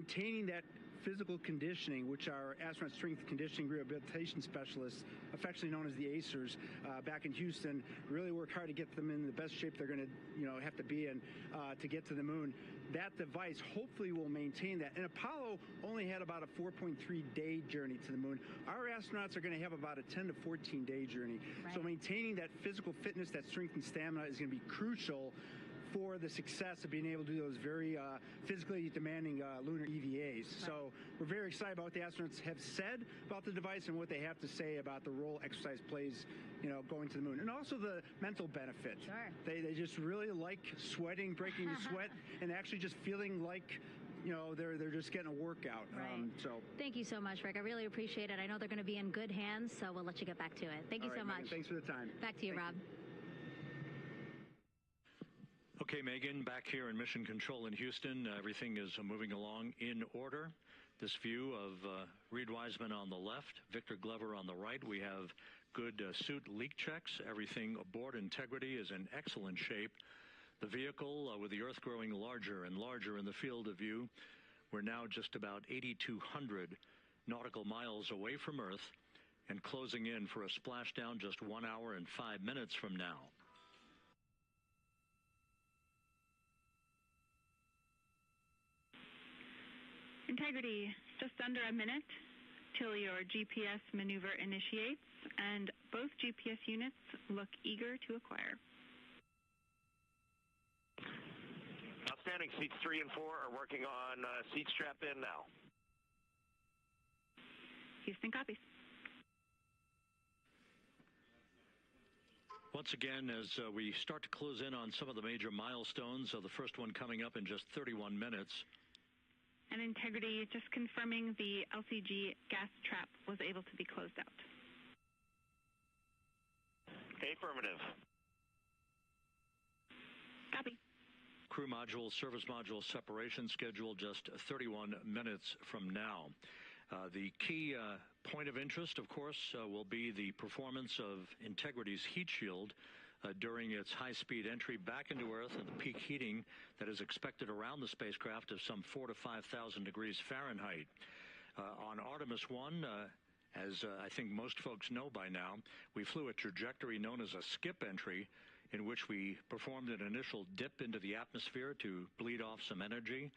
maintaining that physical conditioning, which our astronaut strength conditioning rehabilitation specialists, affectionately known as the ACERs, back in Houston, really work hard to get them in the best shape they're going to, have to be in to get to the moon. That device hopefully will maintain that. And Apollo only had about a 4.3-day journey to the moon. Our astronauts are going to have about a 10 to 14-day journey. Right. So maintaining that physical fitness, that strength and stamina is going to be crucial for the success of being able to do those very physically demanding lunar EVAs. Right. So we're very excited about what the astronauts have said about the device and what they have to say about the role exercise plays, going to the moon. And also the mental benefit. Sure. They just really like sweating, breaking the sweat, and actually just feeling like they're just getting a workout. Right. Thank you so much, Rick. I really appreciate it. I know they're going to be in good hands, so we'll let you get back to it. Thank you so much. Megan, thanks for the time. Back to you, Rob. Okay, Megan, back here in Mission Control in Houston, everything is moving along in order. This view of Reed Wiseman on the left, Victor Glover on the right. We have good suit leak checks. Everything aboard Integrity is in excellent shape. The vehicle, with the Earth growing larger and larger in the field of view, we're now just about 8,200 nautical miles away from Earth and closing in for a splashdown just 1 hour and 5 minutes from now. Integrity, just under a minute till your GPS maneuver initiates, and both GPS units look eager to acquire. Outstanding. Seats 3 and 4 are working on seat strap in now. Houston copies. Once again, as we start to close in on some of the major milestones, the first one coming up in just 31 minutes. And Integrity, just confirming the LCG gas trap was able to be closed out. Affirmative. Copy. Crew module, service module separation scheduled just 31 minutes from now. The key point of interest, of course, will be the performance of Integrity's heat shield during its high-speed entry back into Earth and the peak heating that is expected around the spacecraft of some 4,000 to 5,000 degrees Fahrenheit. On Artemis 1, as I think most folks know by now, we flew a trajectory known as a skip entry, in which we performed an initial dip into the atmosphere to bleed off some energy.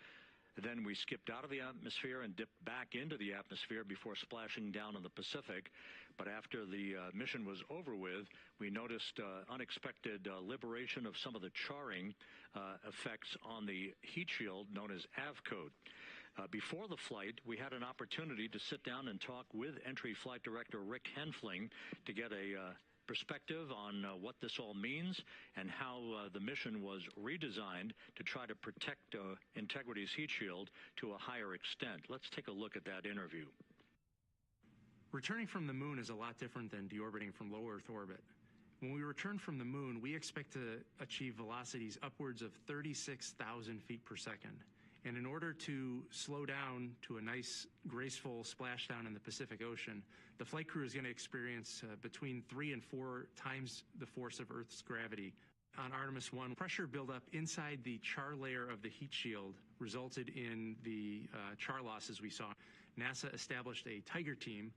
Then we skipped out of the atmosphere and dipped back into the atmosphere before splashing down in the Pacific. But after the mission was over with, we noticed unexpected liberation of some of the charring effects on the heat shield known as AVCOAT. Before the flight, we had an opportunity to sit down and talk with Entry Flight Director Rick Henfling to get a perspective on what this all means and how the mission was redesigned to try to protect Integrity's heat shield to a higher extent. Let's take a look at that interview. Returning from the moon is a lot different than deorbiting from low Earth orbit. When we return from the moon, we expect to achieve velocities upwards of 36,000 feet per second. And in order to slow down to a nice, graceful splashdown in the Pacific Ocean, the flight crew is going to experience between 3 and 4 times the force of Earth's gravity. On Artemis 1, pressure buildup inside the char layer of the heat shield resulted in the char losses we saw. NASA established a Tiger team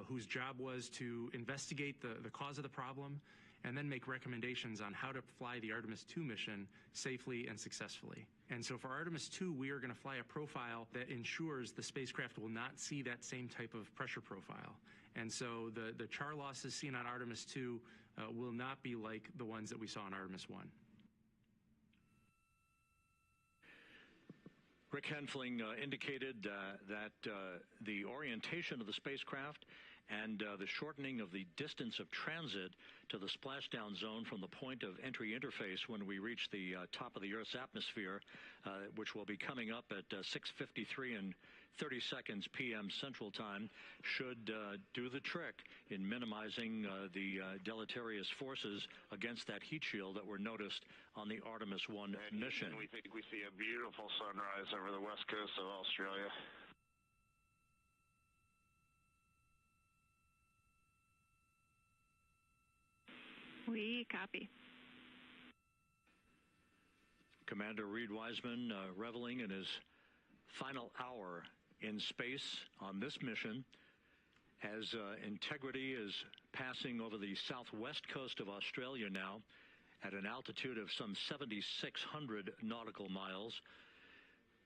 whose job was to investigate the cause of the problem and then make recommendations on how to fly the Artemis 2 mission safely and successfully. And so for Artemis 2, we are going to fly a profile that ensures the spacecraft will not see that same type of pressure profile. And so the char losses seen on Artemis 2 will not be like the ones that we saw on Artemis 1. Rick Henfling indicated that the orientation of the spacecraft and the shortening of the distance of transit to the splashdown zone from the point of entry interface when we reach the top of the Earth's atmosphere, which will be coming up at 6:53 and 30 seconds p.m. Central Time, should do the trick in minimizing the deleterious forces against that heat shield that were noticed on the Artemis 1 mission. We think we see a beautiful sunrise over the west coast of Australia. We copy. Commander Reed Wiseman reveling in his final hour in space on this mission as Integrity is passing over the southwest coast of Australia now at an altitude of some 7,600 nautical miles.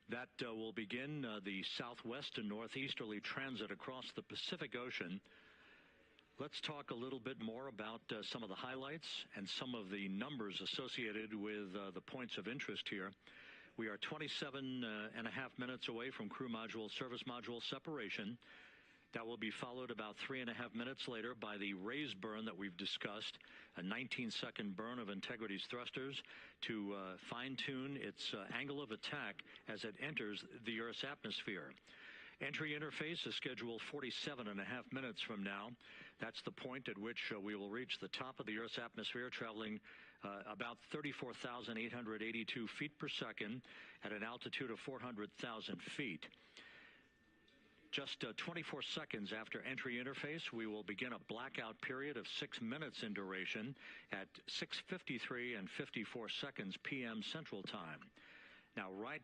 That will begin the southwest and northeasterly transit across the Pacific Ocean. Let's talk a little bit more about some of the highlights and some of the numbers associated with the points of interest here. We are 27 and a half minutes away from crew module, service module separation. That will be followed about 3.5 minutes later by the raise burn that we've discussed, a 19-second burn of Integrity's thrusters to fine-tune its angle of attack as it enters the Earth's atmosphere. Entry interface is scheduled 47 and a half minutes from now. That's the point at which we will reach the top of the Earth's atmosphere, traveling about 34,882 feet per second at an altitude of 400,000 feet. Just 24 seconds after entry interface, we will begin a blackout period of 6 minutes in duration at 6:53 and 54 seconds p.m. Central Time. Now, right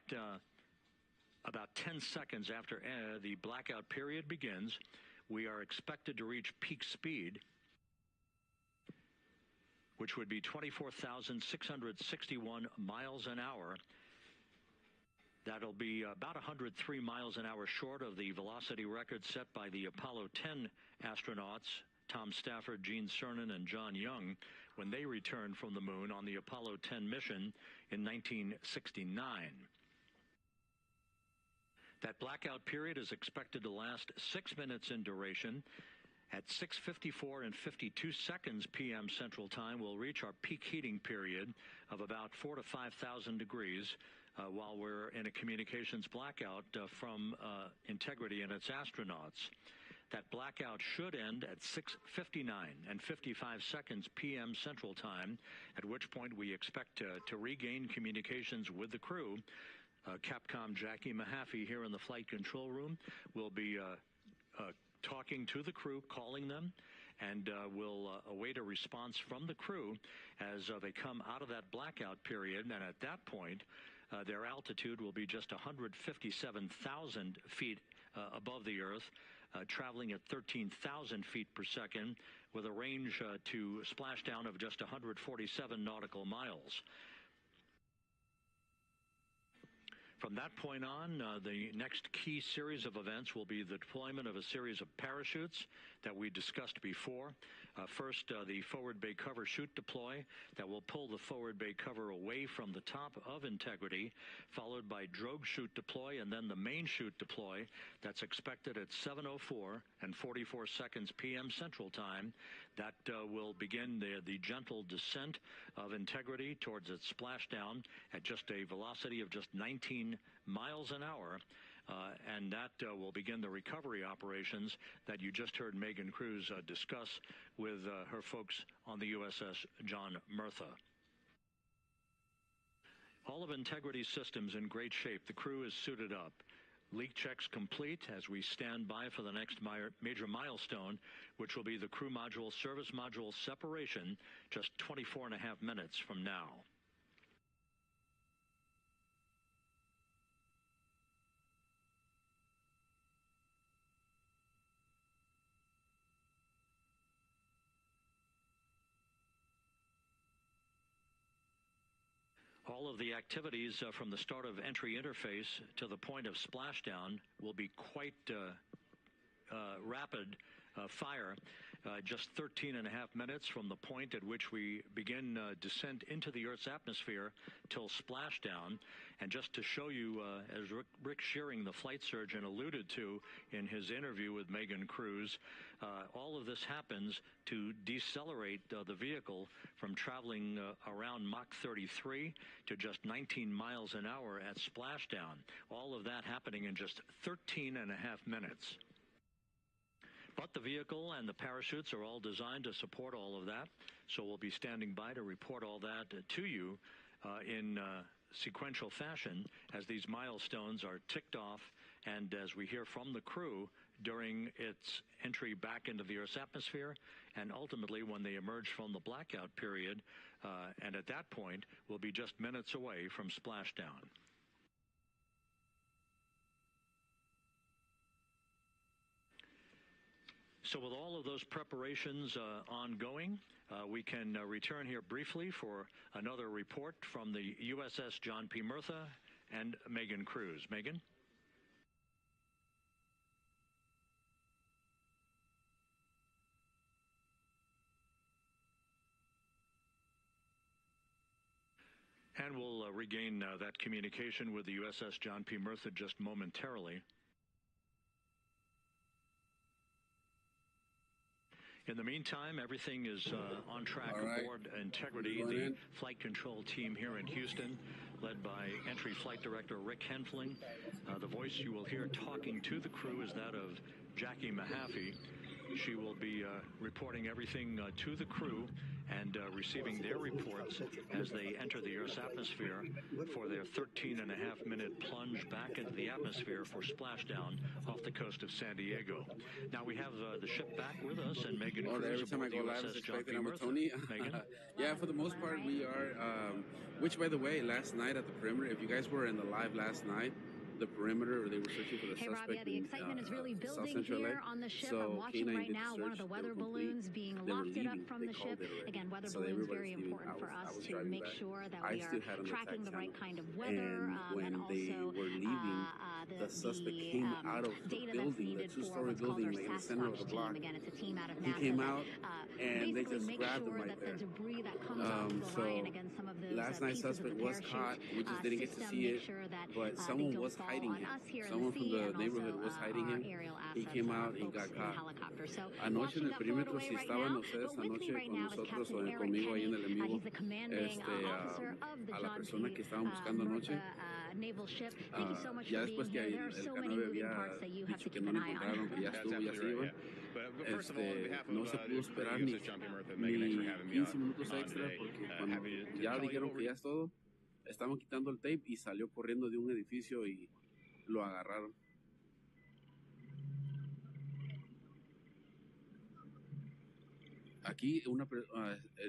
about 10 seconds after the blackout period begins, we are expected to reach peak speed, which would be 24,661 miles an hour. That'll be about 103 miles an hour short of the velocity record set by the Apollo 10 astronauts, Tom Stafford, Gene Cernan, and John Young, when they returned from the moon on the Apollo 10 mission in 1969. That blackout period is expected to last 6 minutes in duration. At 6:54 and 52 seconds p.m. Central Time, we'll reach our peak heating period of about 4,000 to 5,000 degrees while we're in a communications blackout from Integrity and its astronauts. That blackout should end at 6:59 and 55 seconds p.m. Central Time, at which point we expect to regain communications with the crew. Capcom Jackie Mahaffey here in the flight control room will be talking to the crew, calling them, and will await a response from the crew as they come out of that blackout period. And at that point, their altitude will be just 157,000 feet above the Earth, traveling at 13,000 feet per second with a range to splashdown of just 147 nautical miles. From that point on, the next key series of events will be the deployment of a series of parachutes that we discussed before. First, the forward bay cover chute deploy that will pull the forward bay cover away from the top of Integrity, followed by drogue chute deploy and then the main chute deploy that's expected at 7:04 and 44 seconds p.m. Central Time. That will begin the gentle descent of Integrity towards its splashdown at just a velocity of just 19 miles an hour. And that will begin the recovery operations that you just heard Megan Cruz discuss with her folks on the USS John Murtha. All of Integrity's systems in great shape. The crew is suited up. Leak checks complete as we stand by for the next major milestone, which will be the crew module service module separation just 24 and a half minutes from now. All of the activities from the start of entry interface to the point of splashdown will be quite rapid fire, just 13 and a half minutes from the point at which we begin descent into the Earth's atmosphere till splashdown. And just to show you, as Rick Shearing, the flight surgeon, alluded to in his interview with Megan Cruz, all of this happens to decelerate the vehicle from traveling around Mach 33 to just 19 miles an hour at splashdown. All of that happening in just 13 and a half minutes. But the vehicle and the parachutes are all designed to support all of that, so we'll be standing by to report all that to you in sequential fashion as these milestones are ticked off and as we hear from the crew during its entry back into the Earth's atmosphere and ultimately when they emerge from the blackout period, and at that point we'll be just minutes away from splashdown. So with all of those preparations ongoing, we can return here briefly for another report from the USS John P. Murtha and Megan Cruz. Megan? And we'll regain that communication with the USS John P. Murtha just momentarily. In the meantime, everything is on track aboard Integrity, the flight control team here in Houston, led by Entry Flight Director Rick Henfling. The voice you will hear talking to the crew is that of Jackie Mahaffey. She will be reporting everything to the crew and receiving their reports as they enter the Earth's atmosphere for their 13.5-minute plunge back into the atmosphere for splashdown off the coast of San Diego. Now we have the ship back with us, and Megan Cruz every time I go live, USS it's John P. expected I'm with Murtha. Tony. Megan? Yeah, for the most part, we are. Which, by the way, last night at the perimeter, if you guys were in the live last night, the perimeter, or they were searching for the Hey, Rob, suspect. yeah, the excitement is really building here on the ship. So I'm watching K9 right did now the one of the search. weather They were complete. balloons being They were lofted up leaving. from They the called ship. it already. Again, weather So balloons everybody's very leaving. important for I us was to driving make back. sure that I we still are had on the tracking tax the right channel. kind of weather. And when and they also were leaving, the suspect came out of the data building, that's the needed for two-story what's called building, our like in the center of the Sasquatch block. team. Again, it's a team out of He NASA came that, out, and they basically just make grabbed him sure right that there. the debris that comes off of Orion, So again, some of those last night pieces of suspect the was parachute caught. We just didn't get to system, see make it, sure that but they someone don't was fall hiding on him. us here Someone in the from sea, the and neighborhood also, was hiding our him. aerial He assets, came our out and folks got in caught. helicopter. So Anoche en watching el that perímetro, float si away right estaban now, ustedes but with me anoche right con now is nosotros Captain o Eric conmigo ahí en el en Kenny. vivo, He's the commanding officer of the a la John persona P. que estaban buscando anoche, Murtha naval ship. Thank you so much ya for being después que here. There are el so many K9 moving había parts that you have to dicho que keep no an lo eye encontraron, que ya That's estuvo, ya se absolutely iban, right, yeah. But first of all, on behalf of no se pudo the crew esperar of ni, USS John P. Murtha, Megan, thanks for having me 15 minutos on extra, today. porque cuando Happy to ya tell you dijeron what que ya es todo, estaban quitando el tape y salió corriendo de un edificio y lo agarraron. Aquí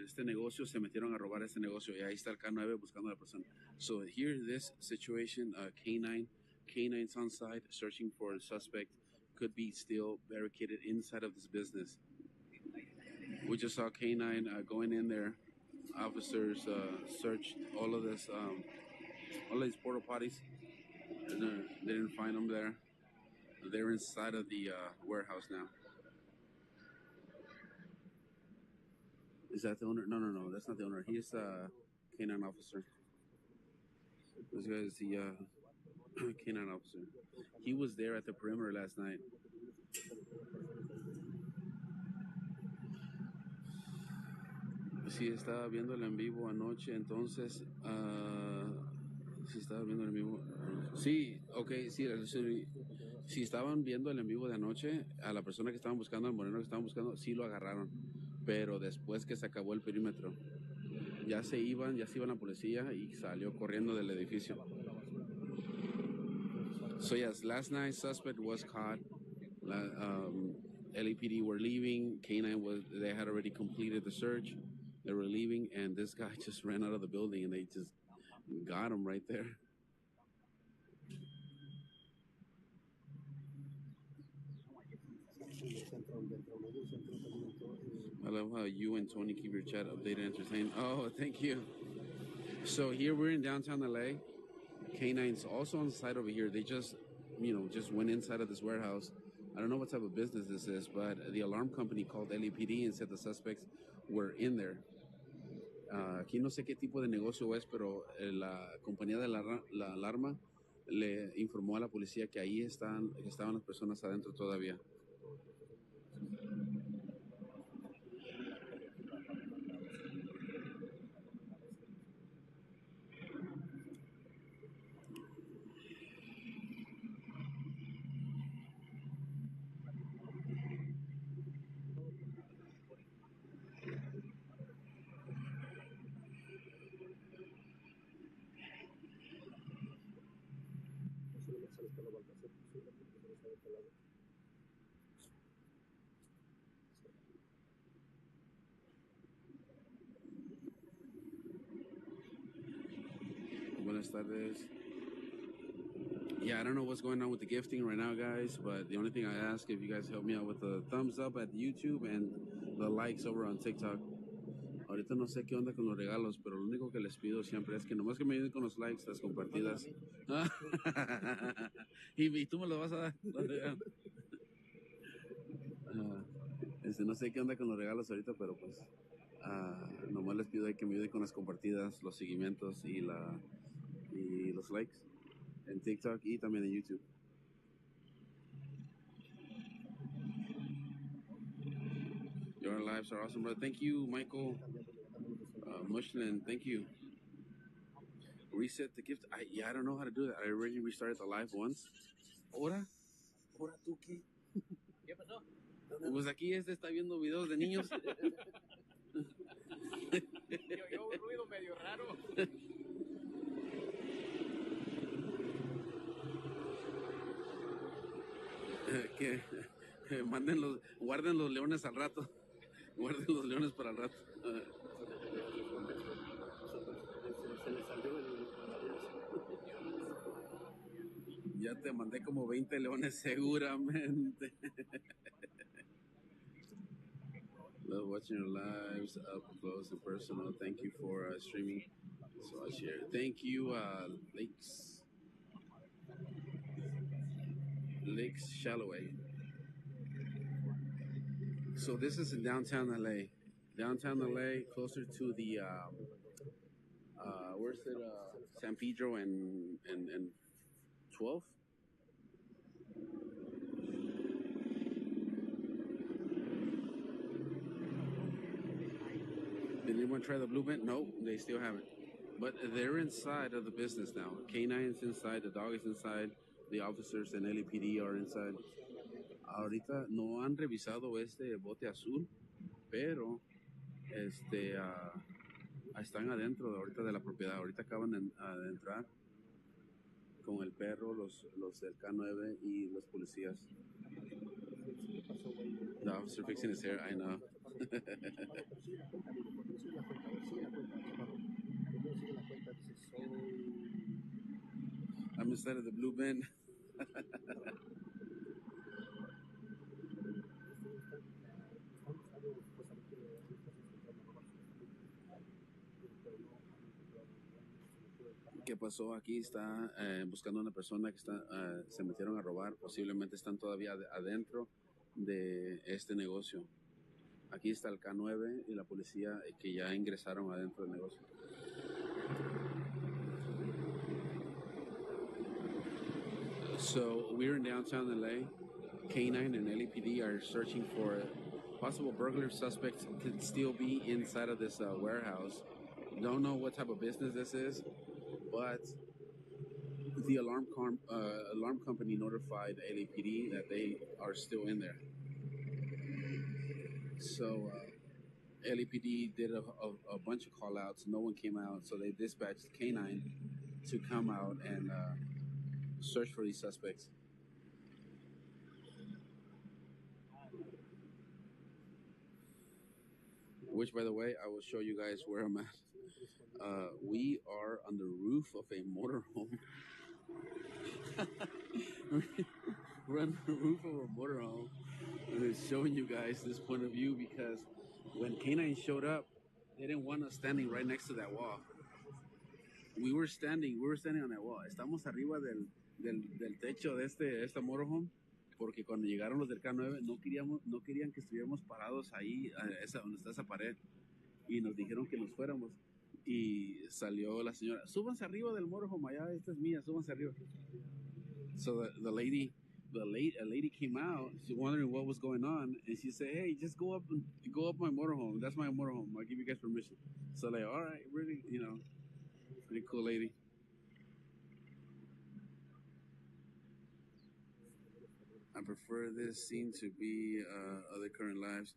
este negocio, se metieron a robar este negocio y ahí está el K9 buscando a la persona. So here, this situation, K9's on site searching for a suspect, could be still barricaded inside of this business. We just saw K9 going in there. Officers searched all of this, all of these porta potties. They didn't find them there. They're inside of the warehouse now. Is that the owner? No, that's not the owner. He's a K9 officer. This guy is the K9 officer. He was there at the perimeter last night. Sí, estaba viendo el en vivo anoche, entonces, sí estaba viendo el en vivo. Sí, ok, sí, si estaban viendo el en vivo de anoche, a la persona que estaban buscando, al moreno que estaban buscando, sí lo agarraron, pero después que se acabó el perímetro, ya se iban la policía y salió corriendo del edificio. So yes, last night suspect was caught. LAPD were leaving. K9 they had already completed the search. They were leaving, and this guy just ran out of the building, and they just got him right there. I love how you and Tony keep your chat updated and entertained. Oh, thank you. So here we're in downtown LA. K9's also on the side over here. They just went inside of this warehouse. I don't know what type of business this is, but the alarm company called LAPD and said the suspects were in there. Aquí no sé qué tipo de negocio es, pero la compañía de la alarma le informó a la policía que ahí estaban las personas adentro todavía. Buenas tardes. yeah, I don't know what's going on with the gifting right now, guys, but the only thing I ask if you guys help me out with the thumbs up at YouTube and the likes over on TikTok. Ahorita no sé qué onda con los regalos, pero lo único que les pido siempre es que nomás que me ayuden con los likes, las compartidas. Y tú me lo vas a dar. No sé qué onda con los regalos ahorita, pero pues nomás les pido que me ayuden con las compartidas, los seguimientos y los likes en TikTok y también en YouTube. Your lives are awesome, bro. Thank you, Michael Mushlin. Thank you. Reset the gift. I don't know how to do that. I already restarted the live once. ¿Ahora tú qué? ¿Qué pasó? Pues aquí está viendo videos de niños. Yo un ruido medio raro. Que guarden los leones al rato. Guarden los leones para el rato. Ya te mandé como 20 leones seguramente. Love watching your lives up close and personal. Thank you for streaming. So I share. Thank you, Lakes Shalloway. So this is in downtown LA. Downtown LA, closer to the where's it? San Pedro and 12th. Did anyone try the Blue Band? No, they still haven't. But they're inside of the business now. K9's inside, the dog is inside, the officers and LAPD are inside. Ahorita no han revisado este bote azul, pero están adentro ahorita de la propiedad. Ahorita acaban de entrar con el perro, los del K9 y los policías. The officer fixing his hair, I know. I'm inside of the Blue Band. ¿Qué pasó? Aquí está buscando una persona que se metieron a robar. Posiblemente están todavía adentro de este negocio. Aquí está el K9 y la policía que ya ingresaron adentro del negocio. So we're in downtown LA. K9 and LAPD are searching for possible burglary suspects. Could still be inside of this warehouse. Don't know what type of business this is, but the alarm company notified LAPD that they are still in there. So LAPD did a bunch of call outs. No one came out, so they dispatched K9 to come out and search for these suspects. Which, by the way, I will show you guys where I'm at. We are on the roof of a motorhome. We're on the roof of a motorhome, and it's showing you guys this point of view because when K9 showed up, they didn't want us standing right next to that wall. We were standing on that wall. Estamos arriba del techo de esta motorhome, porque cuando llegaron los del K9 no querían que estuviéramos parados ahí, donde está esa pared, y nos dijeron que nos fuéramos. Y salió la señora, súbanse arriba del motorhome, allá, esta es mía, súbanse arriba. So a lady came out, she wondering what was going on, and she said, hey, just go up my motorhome. That's my motorhome. I'll give you guys permission. So like, all right, really, pretty cool lady. I prefer this scene to be other current lives.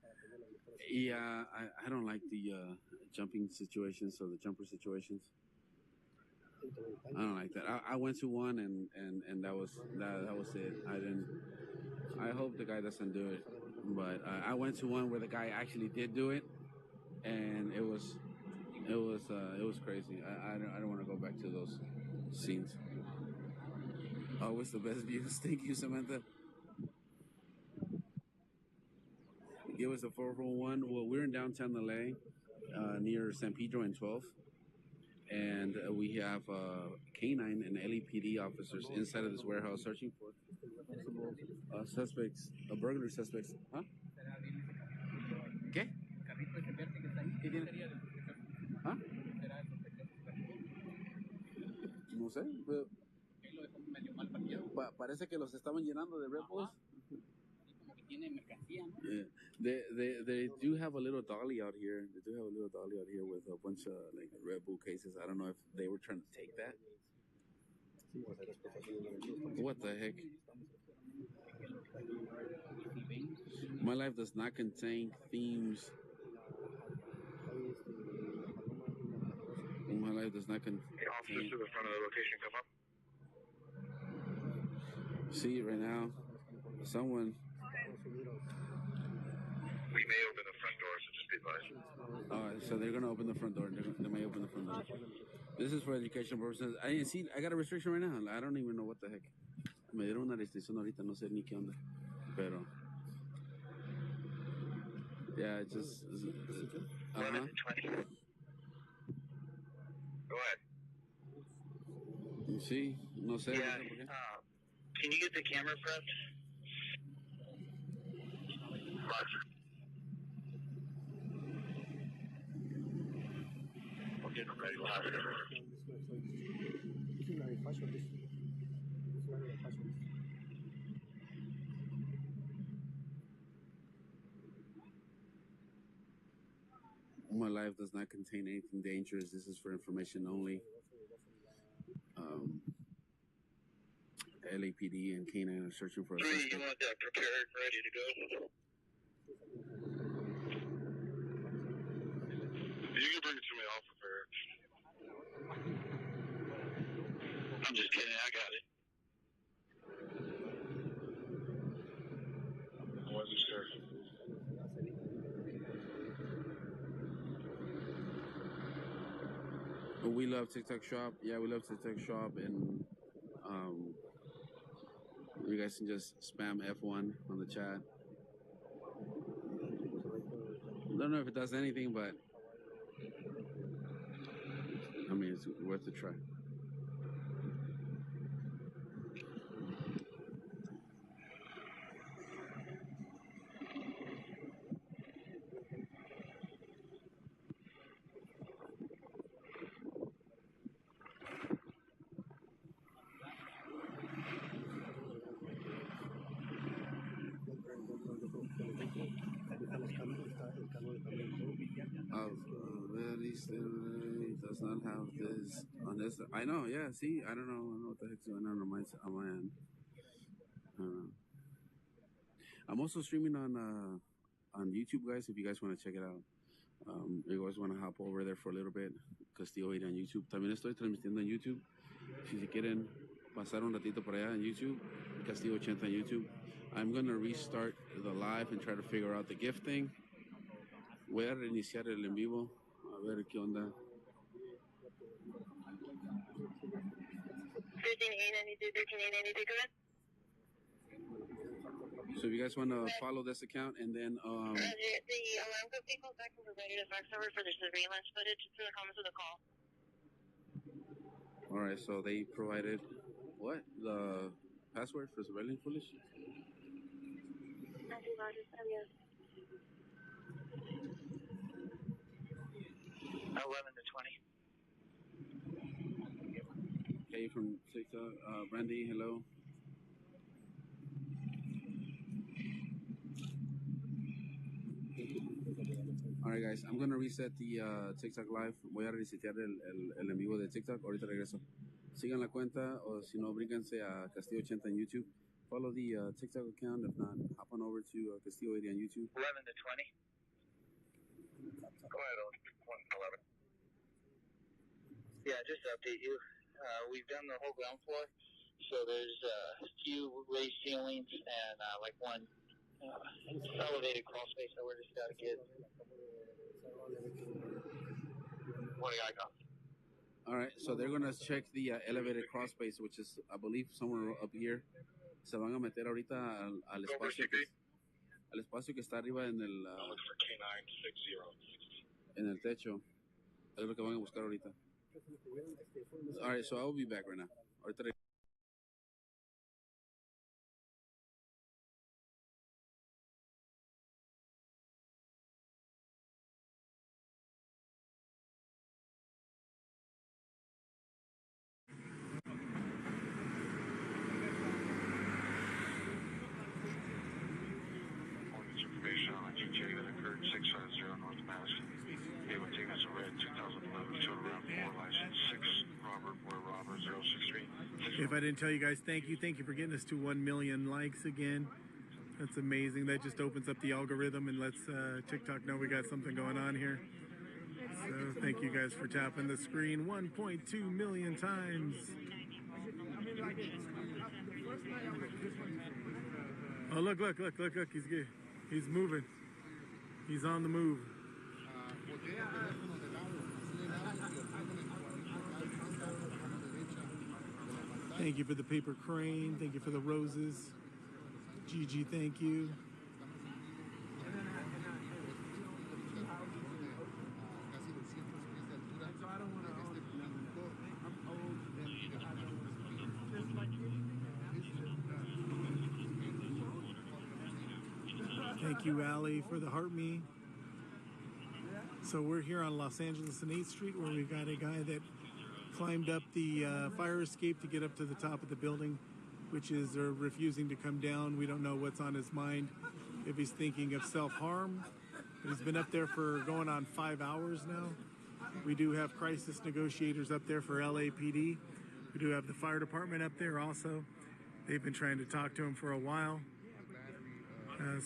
Yeah, I don't like the jumping situations or the jumper situations. I don't like that. I went to one and that was it. I hope the guy doesn't do it, but I went to one where the guy actually did do it, and it was crazy. I don't want to go back to those scenes. Always the best views. Thank you, Samantha. Give us a 441. Well, we're in downtown LA, near San Pedro and 12th. And we have K9 and LAPD officers inside of this warehouse searching for suspects, burglary suspects. ¿Ah? ¿Qué? ¿Qué tiene? ¿Ah? No sé, pero parece que los estaban llenando de Red Bulls. Yeah. They do have a little dolly out here. They do have a little dolly out here with a bunch of like Red Bull cases. I don't know if they were trying to take that. What the heck? My life does not contain themes. My life does not contain. Officers to the front of the location, come up. See right now, someone. We may open the front door, so just be advised. All right, so they're gonna open the front door. They may open the front door. This is for education purposes. I didn't see. I got a restriction right now. I don't even know what the heck. Me dieron una restricción ahorita, no sé ni qué onda. Pero. Yeah, it just. 11:20. Go ahead. You see? No sé. Yeah. Can you get the camera prepped? Roger. We'll get them ready. We'll have it everywhere. My life does not contain anything dangerous. This is for information only. LAPD and K9 are searching for a suspect. You want that prepared, ready to go? You can bring it to me all prepared. I'm just kidding, I got it. I wasn't sure. We love TikTok Shop. Yeah, we love TikTok Shop, and you guys can just spam F1 on the chat. I don't know if it does anything, but I mean, it's worth a try. Does not have this on this. I know, yeah. See, I don't know what the heck's going on my end. I'm also streaming on YouTube, guys. If you guys want to check it out, you guys want to hop over there for a little bit. Castillo 80 on YouTube. También estoy transmitiendo en YouTube. Si se quieren pasar un ratito por allá en YouTube, Castillo 80 on YouTube. I'm gonna restart the live and try to figure out the gift thing. Voy a reiniciar el en vivo. A ver qué onda. 13-892, go ahead. So if you guys want to follow this account and then the alarm company called back and provided a fax number for the surveillance footage to the comments of the call. All right, so they provided what? The password for surveillance footage? 11:20. Okay, from TikTok, Brandy, hello. All right, guys, I'm gonna reset the TikTok live. Voy a resetear el en vivo de TikTok. Ahorita regreso. Sigan la cuenta, o si no, brínganse a Castillo 80 en YouTube. Follow the TikTok account. If not, hop on over to Castillo 80 on YouTube. 11:20. Go ahead, 11. Yeah, just to update you. We've done the whole ground floor, so there's a few raised ceilings and like one elevated crawl space that we're just got to get. What do I got? All right, so they're gonna check the elevated crawl space, which is, I believe, somewhere up here. Se van a meter ahorita al espacio que está arriba en el en el techo. Es lo que van a buscar ahorita. All right, so I will be back right now. Ahorita information on a GTA that occurred 650 North Madison. Able tickets are red 2011 total round 4 license 6 Robert Boy Robert 063. If I didn't tell you guys, thank you for getting us to 1 million likes again. That's amazing. That just opens up the algorithm and lets TikTok know we got something going on here. So thank you guys for tapping the screen 1.2 million times. Oh, look. He's moving. He's on the move. Thank you for the paper crane. Thank you for the roses. Gigi, thank you. Thank you, Allie, for the heart me. So we're here on Los Angeles and 8th Street, where we've got a guy that climbed up the fire escape to get up to the top of the building, which is refusing to come down. We don't know what's on his mind, if he's thinking of self-harm. But he's been up there for going on 5 hours now. We do have crisis negotiators up there for LAPD. We do have the fire department up there also. They've been trying to talk to him for a while.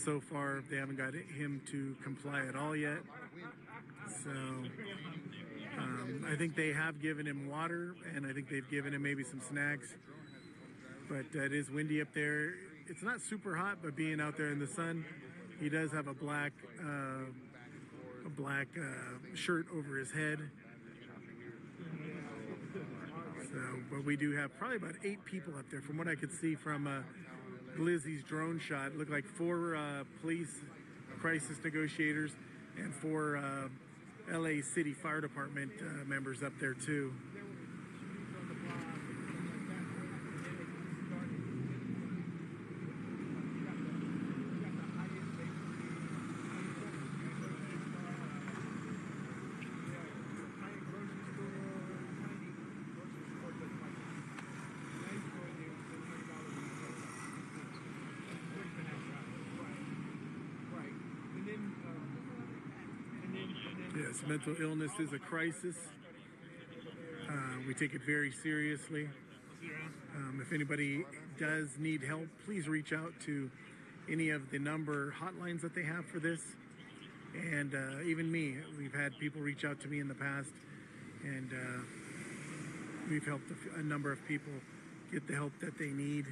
So far, they haven't got him to comply at all yet. So I think they have given him water, and I think they've given him maybe some snacks. But it is windy up there. It's not super hot, but being out there in the sun, he does have a black shirt over his head. So, but we do have probably about 8 people up there. From what I could see from Lizzie's drone shot, it looked like 4 police crisis negotiators and 4 LA City Fire Department members up there too. Yes, mental illness is a crisis. We take it very seriously. If anybody does need help, please reach out to any of the number hotlines that they have for this. And even me, we've had people reach out to me in the past, and we've helped a number of people get the help that they need.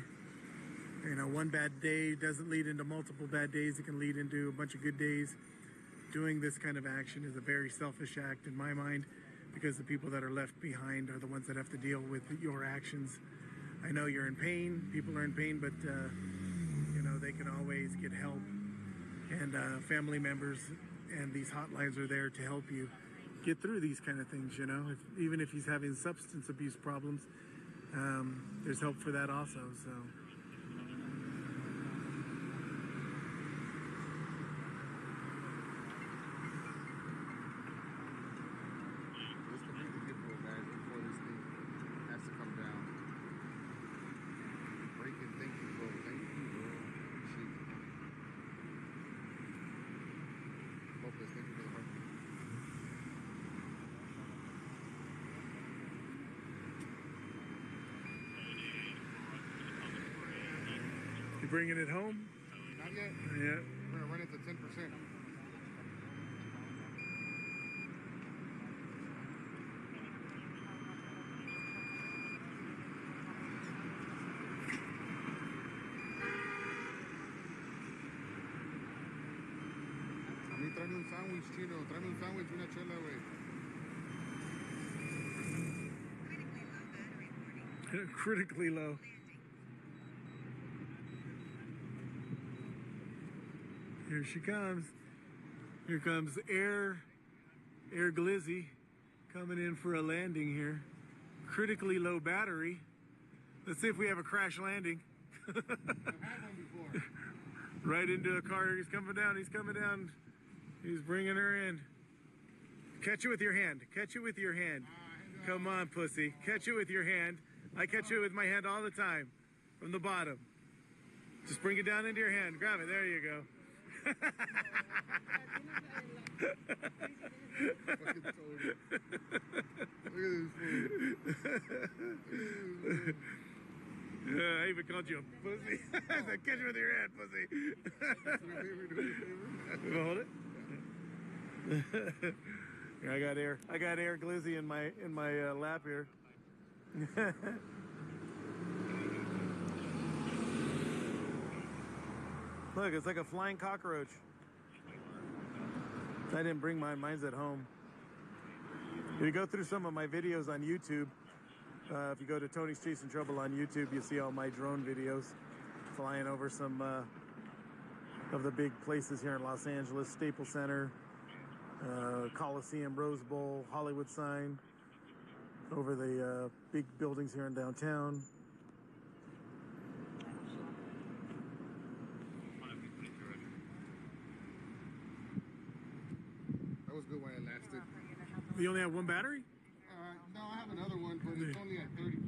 You know, one bad day doesn't lead into multiple bad days. It can lead into a bunch of good days. Doing this kind of action is a very selfish act in my mind, because the people that are left behind are the ones that have to deal with your actions. I know you're in pain, people are in pain, but you know, they can always get help. And family members and these hotlines are there to help you get through these kind of things, you know. Even if he's having substance abuse problems, there's help for that also, so. You bringing it home? Not yet. Yeah. We're gonna run it to 10%. A mí tráeme un sándwich, chino. Tráeme un sándwich y una chela, güey. Critically low. Here she comes. Here comes Air Glizzy coming in for a landing here. Critically low battery. Let's see if we have a crash landing. I've had one before. Right into a car. He's coming down. He's coming down. He's bringing her in. Catch it with your hand. Catch it with your hand. Come on, pussy. Catch it with your hand. I catch it with my hand all the time. From the bottom. Just bring it down into your hand. Grab it. There you go. Fucking told me. Look at this fool. I even called you a pussy. I said, catch it with your hand, pussy. You wanna hold it? Here, I got air glizzy in my lap here. Look, it's like a flying cockroach. I didn't bring mine. Mine's at home. If you go through some of my videos on YouTube, if you go to Tony's Chasing Trouble on YouTube, you see all my drone videos flying over some of the big places here in Los Angeles, Staples Center, Coliseum, Rose Bowl, Hollywood sign, over the big buildings here in downtown. That was good while it lasted. You only have one battery? No, I have another one, but it's only at 30.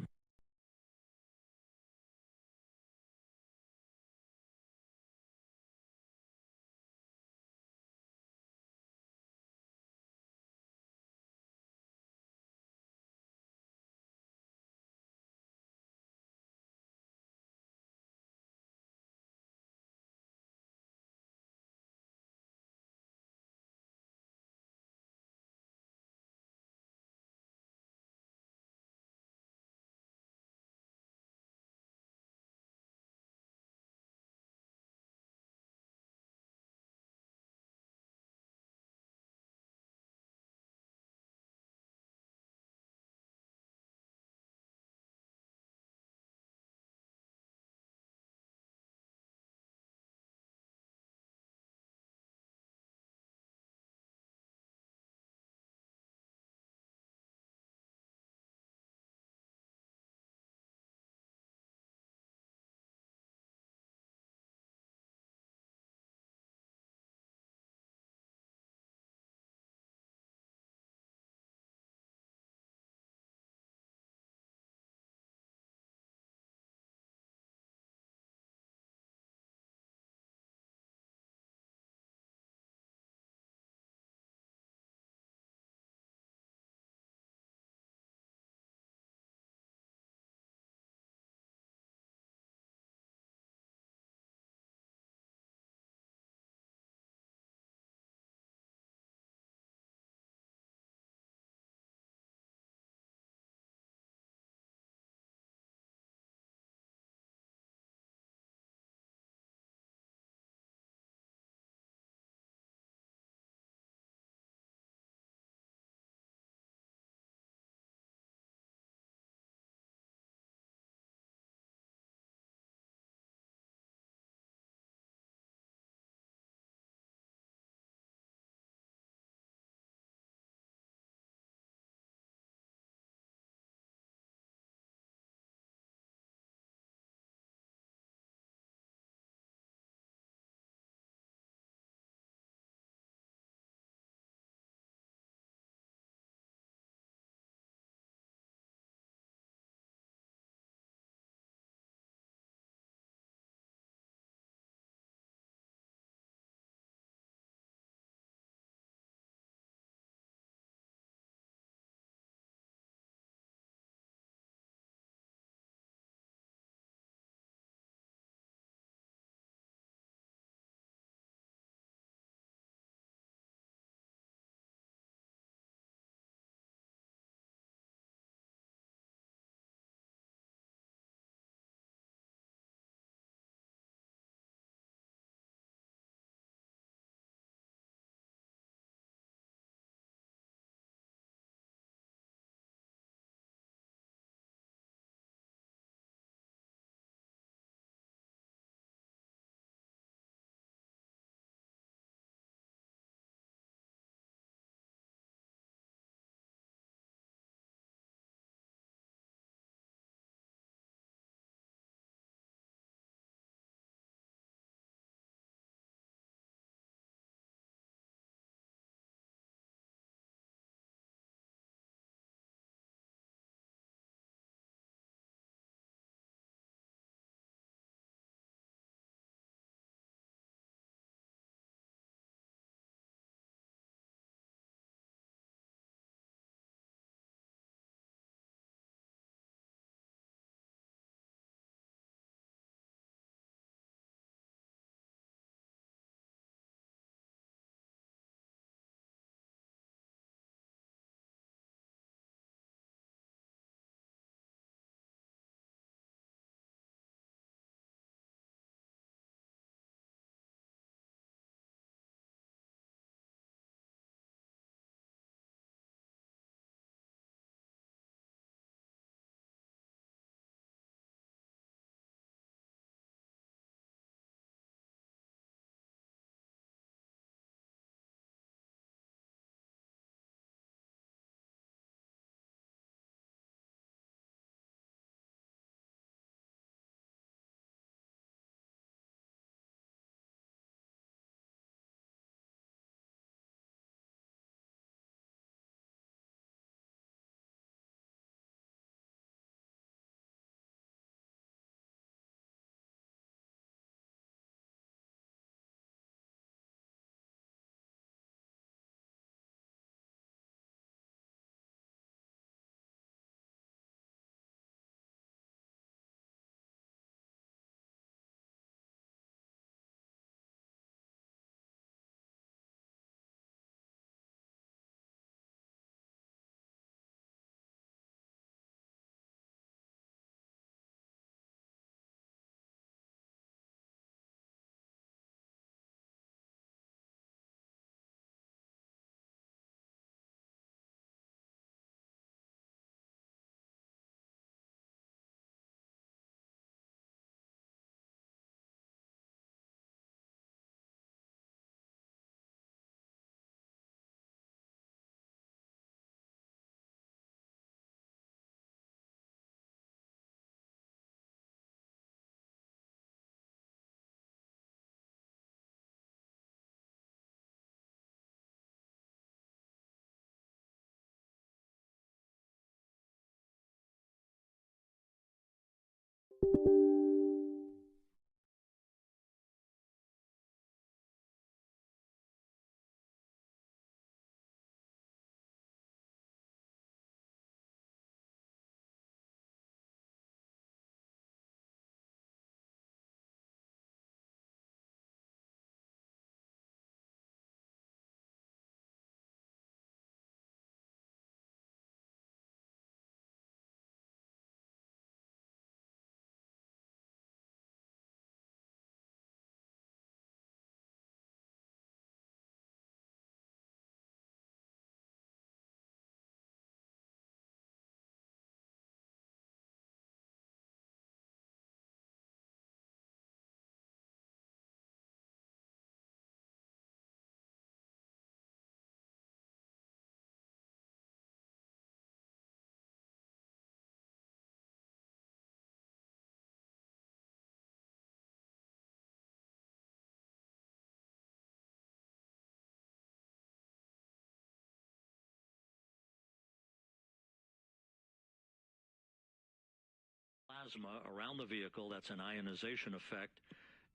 plasma around the vehicle. That's an ionization effect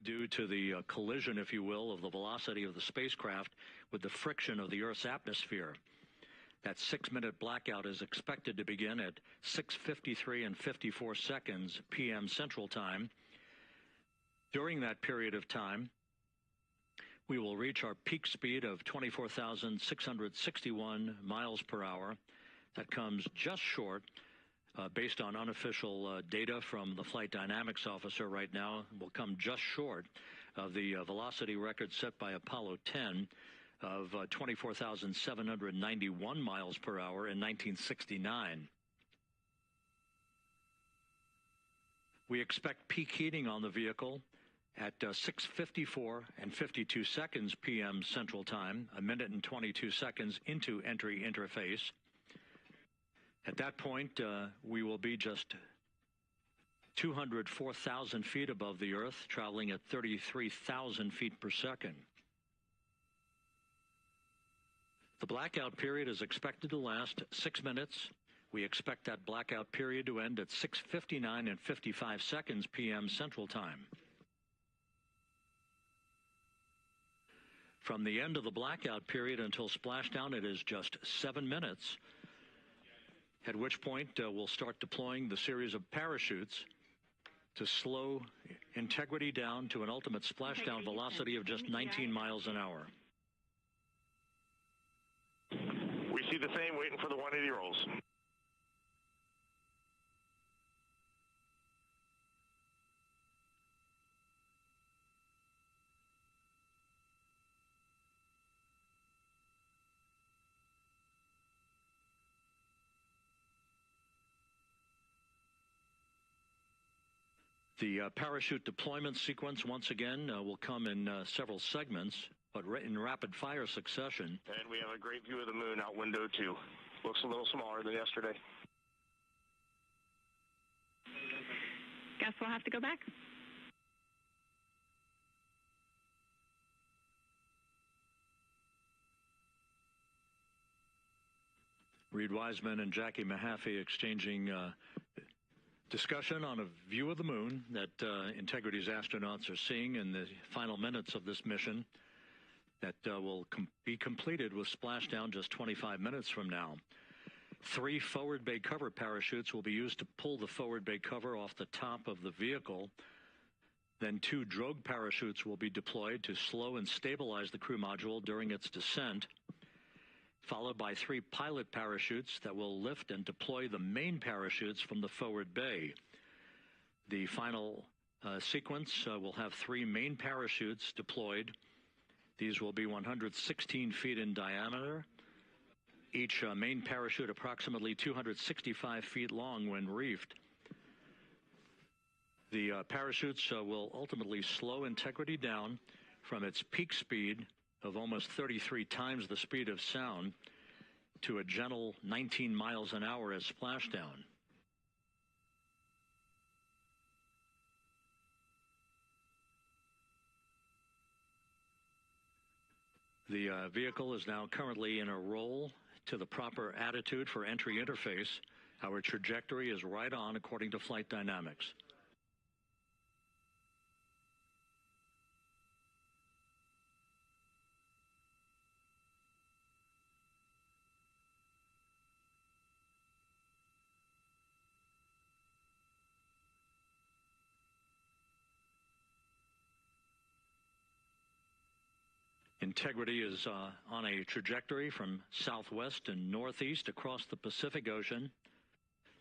due to the collision, if you will, of the velocity of the spacecraft with the friction of the Earth's atmosphere. That 6-minute blackout is expected to begin at 6:53 and 54 seconds p.m. Central Time. During that period of time, we will reach our peak speed of 24,661 miles per hour. That comes just short, based on unofficial data from the flight dynamics officer right now, will come just short of the velocity record set by Apollo 10 of 24,791 miles per hour in 1969. We expect peak heating on the vehicle at 6:54 and 52 seconds p.m. Central Time, a minute and 22 seconds into entry interface. At that point, we will be just 204,000 feet above the Earth, traveling at 33,000 feet per second. The blackout period is expected to last 6 minutes. We expect that blackout period to end at 6:59 and 55 seconds p.m. Central Time. From the end of the blackout period until splashdown, it is just 7 minutes, at which point we'll start deploying the series of parachutes to slow integrity down to an ultimate splashdown velocity of just 19 miles an hour. We see the same, waiting for the 180 rolls. The parachute deployment sequence, once again, will come in several segments, but in rapid-fire succession. And we have a great view of the moon out window 2. Looks a little smaller than yesterday. Guess we'll have to go back. Reed Wiseman and Jackie Mahaffey exchanging discussion on a view of the moon that Integrity's astronauts are seeing in the final minutes of this mission that will be completed with splashdown just 25 minutes from now. 3 forward bay cover parachutes will be used to pull the forward bay cover off the top of the vehicle. Then 2 drogue parachutes will be deployed to slow and stabilize the crew module during its descent, followed by 3 pilot parachutes that will lift and deploy the main parachutes from the forward bay. The final sequence will have 3 main parachutes deployed. These will be 116 feet in diameter, each main parachute approximately 265 feet long when reefed. The parachutes will ultimately slow Integrity down from its peak speed of almost 33 times the speed of sound to a gentle 19 miles an hour as splashdown. The vehicle is now currently in a roll to the proper attitude for entry interface. Our trajectory is right on according to flight dynamics. Integrity is on a trajectory from southwest and northeast across the Pacific Ocean,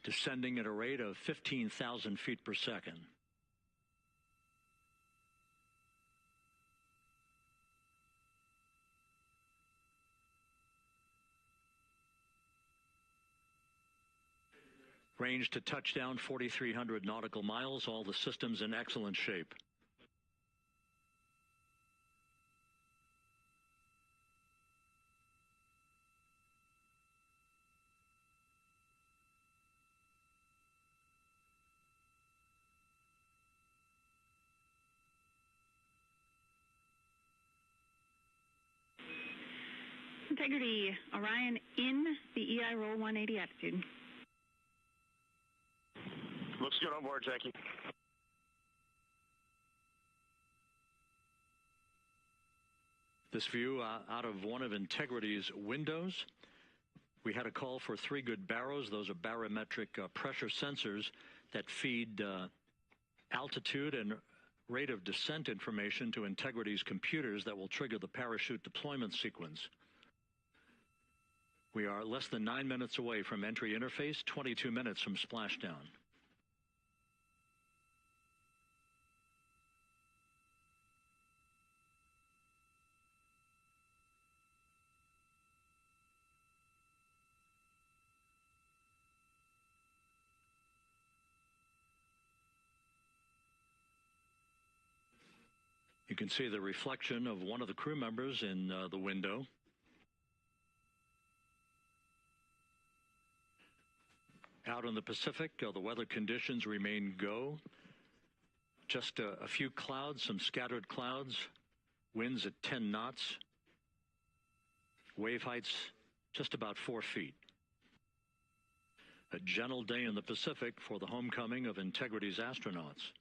descending at a rate of 15,000 feet per second. Range to touchdown 4,300 nautical miles, all the systems in excellent shape. Integrity, Orion in the EI roll 180 attitude. Looks good on board, Jackie. This view out of one of Integrity's windows. We had a call for 3 good baros. Those are barometric pressure sensors that feed altitude and rate of descent information to Integrity's computers that will trigger the parachute deployment sequence. We are less than 9 minutes away from entry interface, 22 minutes from splashdown. You can see the reflection of one of the crew members in the window. Out in the Pacific, the weather conditions remain go. Just a few clouds, some scattered clouds, winds at 10 knots, wave heights just about 4 feet. A gentle day in the Pacific for the homecoming of Integrity's astronauts.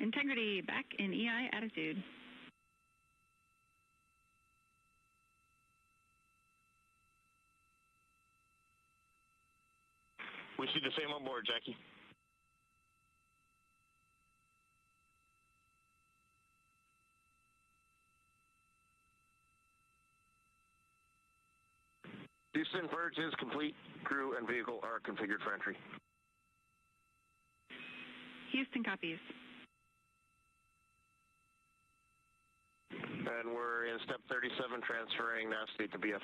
Integrity back in EI attitude. We see the same on board, Jackie. Houston, purge is complete. Crew and vehicle are configured for entry. Houston copies. And we're in step 37, transferring nav state to BFS.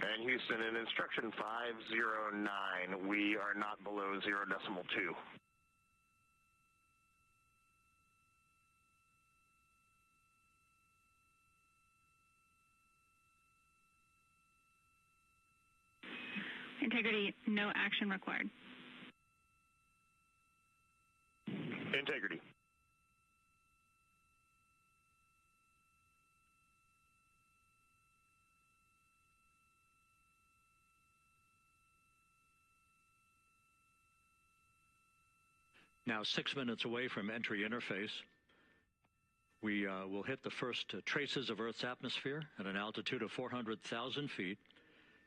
And Houston, in instruction 509, we are not below 0.2. Integrity, no action required. Integrity. Now 6 minutes away from entry interface. We will hit the first traces of Earth's atmosphere at an altitude of 400,000 feet,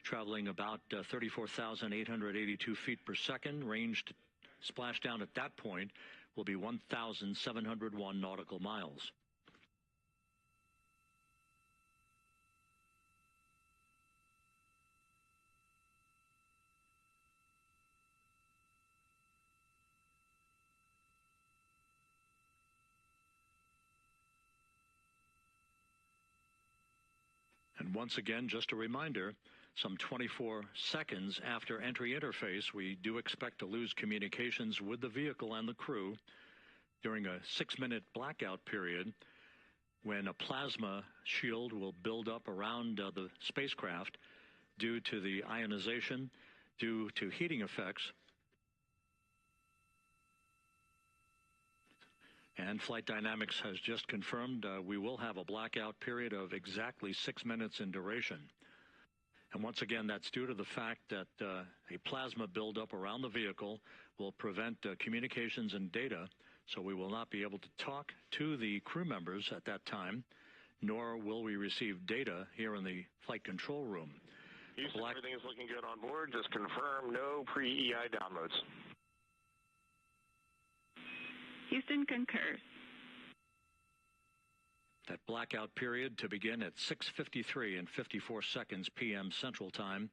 traveling about 34,882 feet per second. Range to splashdown at that point will be 1,701 nautical miles. And once again, just a reminder, some 24 seconds after entry interface, we do expect to lose communications with the vehicle and the crew during a 6-minute blackout period when a plasma shield will build up around the spacecraft due to the ionization, due to heating effects. And Flight Dynamics has just confirmed we will have a blackout period of exactly 6 minutes in duration. And once again, that's due to the fact that a plasma buildup around the vehicle will prevent communications and data, so we will not be able to talk to the crew members at that time, nor will we receive data here in the flight control room. Houston, everything is looking good on board. Just confirm no pre-EI downloads. Houston concurs. That blackout period to begin at 6:53 and 54 seconds p.m. Central Time,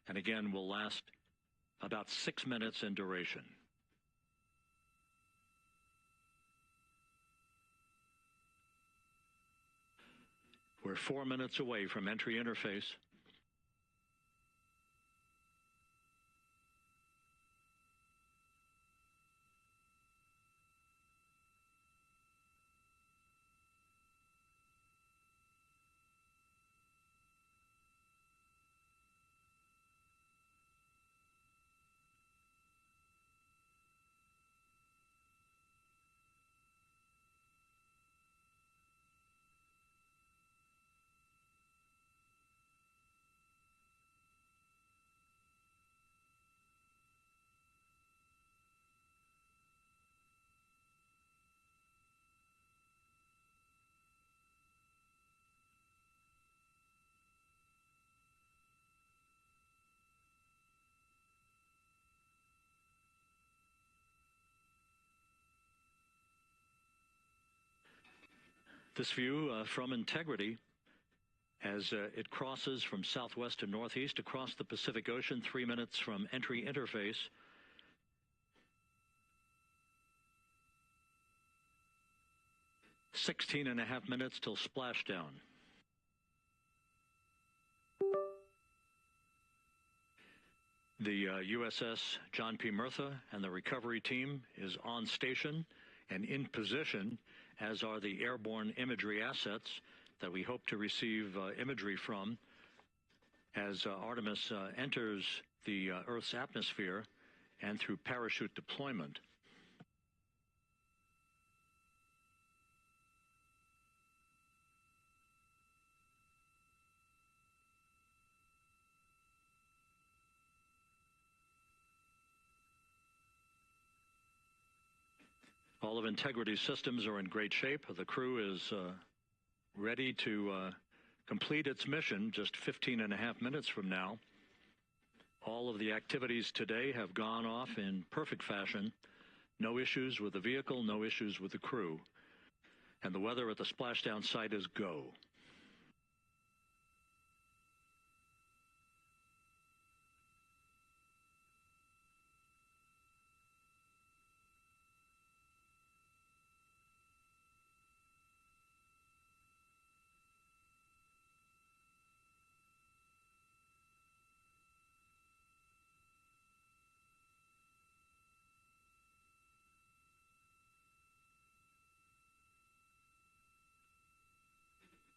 and again will last about 6 minutes in duration. We're 4 minutes away from entry interface. This view from Integrity as it crosses from southwest to northeast across the Pacific Ocean, 3 minutes from entry interface. "16.5 minutes till splashdown. The USS John P. Murtha and the recovery team is on station and in position, as are the airborne imagery assets that we hope to receive imagery from as Artemis enters the Earth's atmosphere and through parachute deployment. All of Integrity's systems are in great shape. The crew is ready to complete its mission just 15.5 minutes from now. All of the activities today have gone off in perfect fashion. No issues with the vehicle, no issues with the crew. And the weather at the splashdown site is go.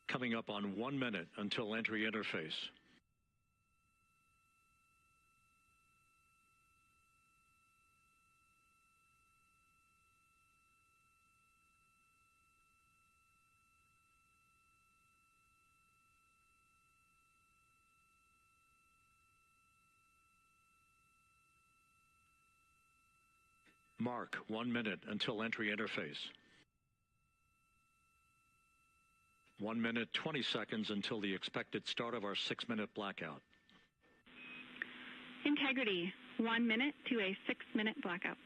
Coming up on 1 minute until entry interface. Mark 1 minute until entry interface. 1 minute, 20 seconds until the expected start of our 6-minute blackout. Integrity, 1 minute to a 6-minute blackout.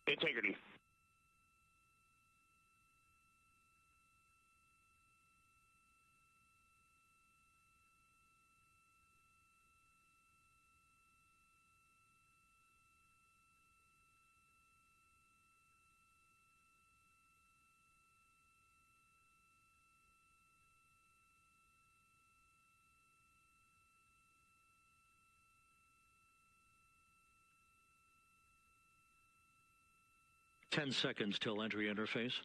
Integrity. Ten seconds till entry interface.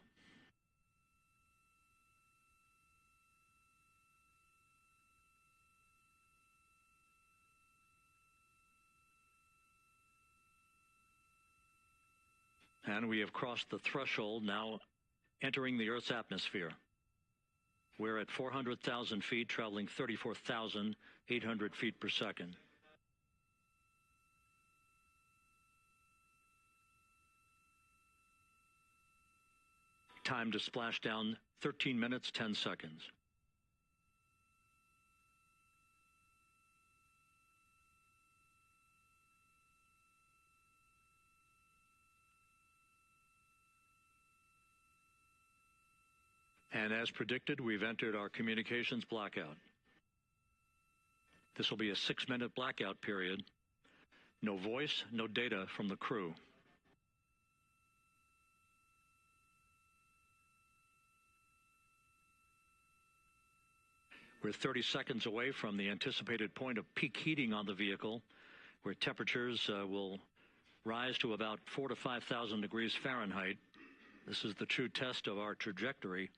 And we have crossed the threshold, now entering the Earth's atmosphere. We're at 400,000 feet, traveling 34,800 feet per second. Time to splash down, 13 minutes, 10 seconds. And as predicted, we've entered our communications blackout. This will be a 6-minute blackout period. No voice, no data from the crew. We're 30 seconds away from the anticipated point of peak heating on the vehicle, where temperatures will rise to about 4,000 to 5,000 degrees Fahrenheit. This is the true test of our trajectory.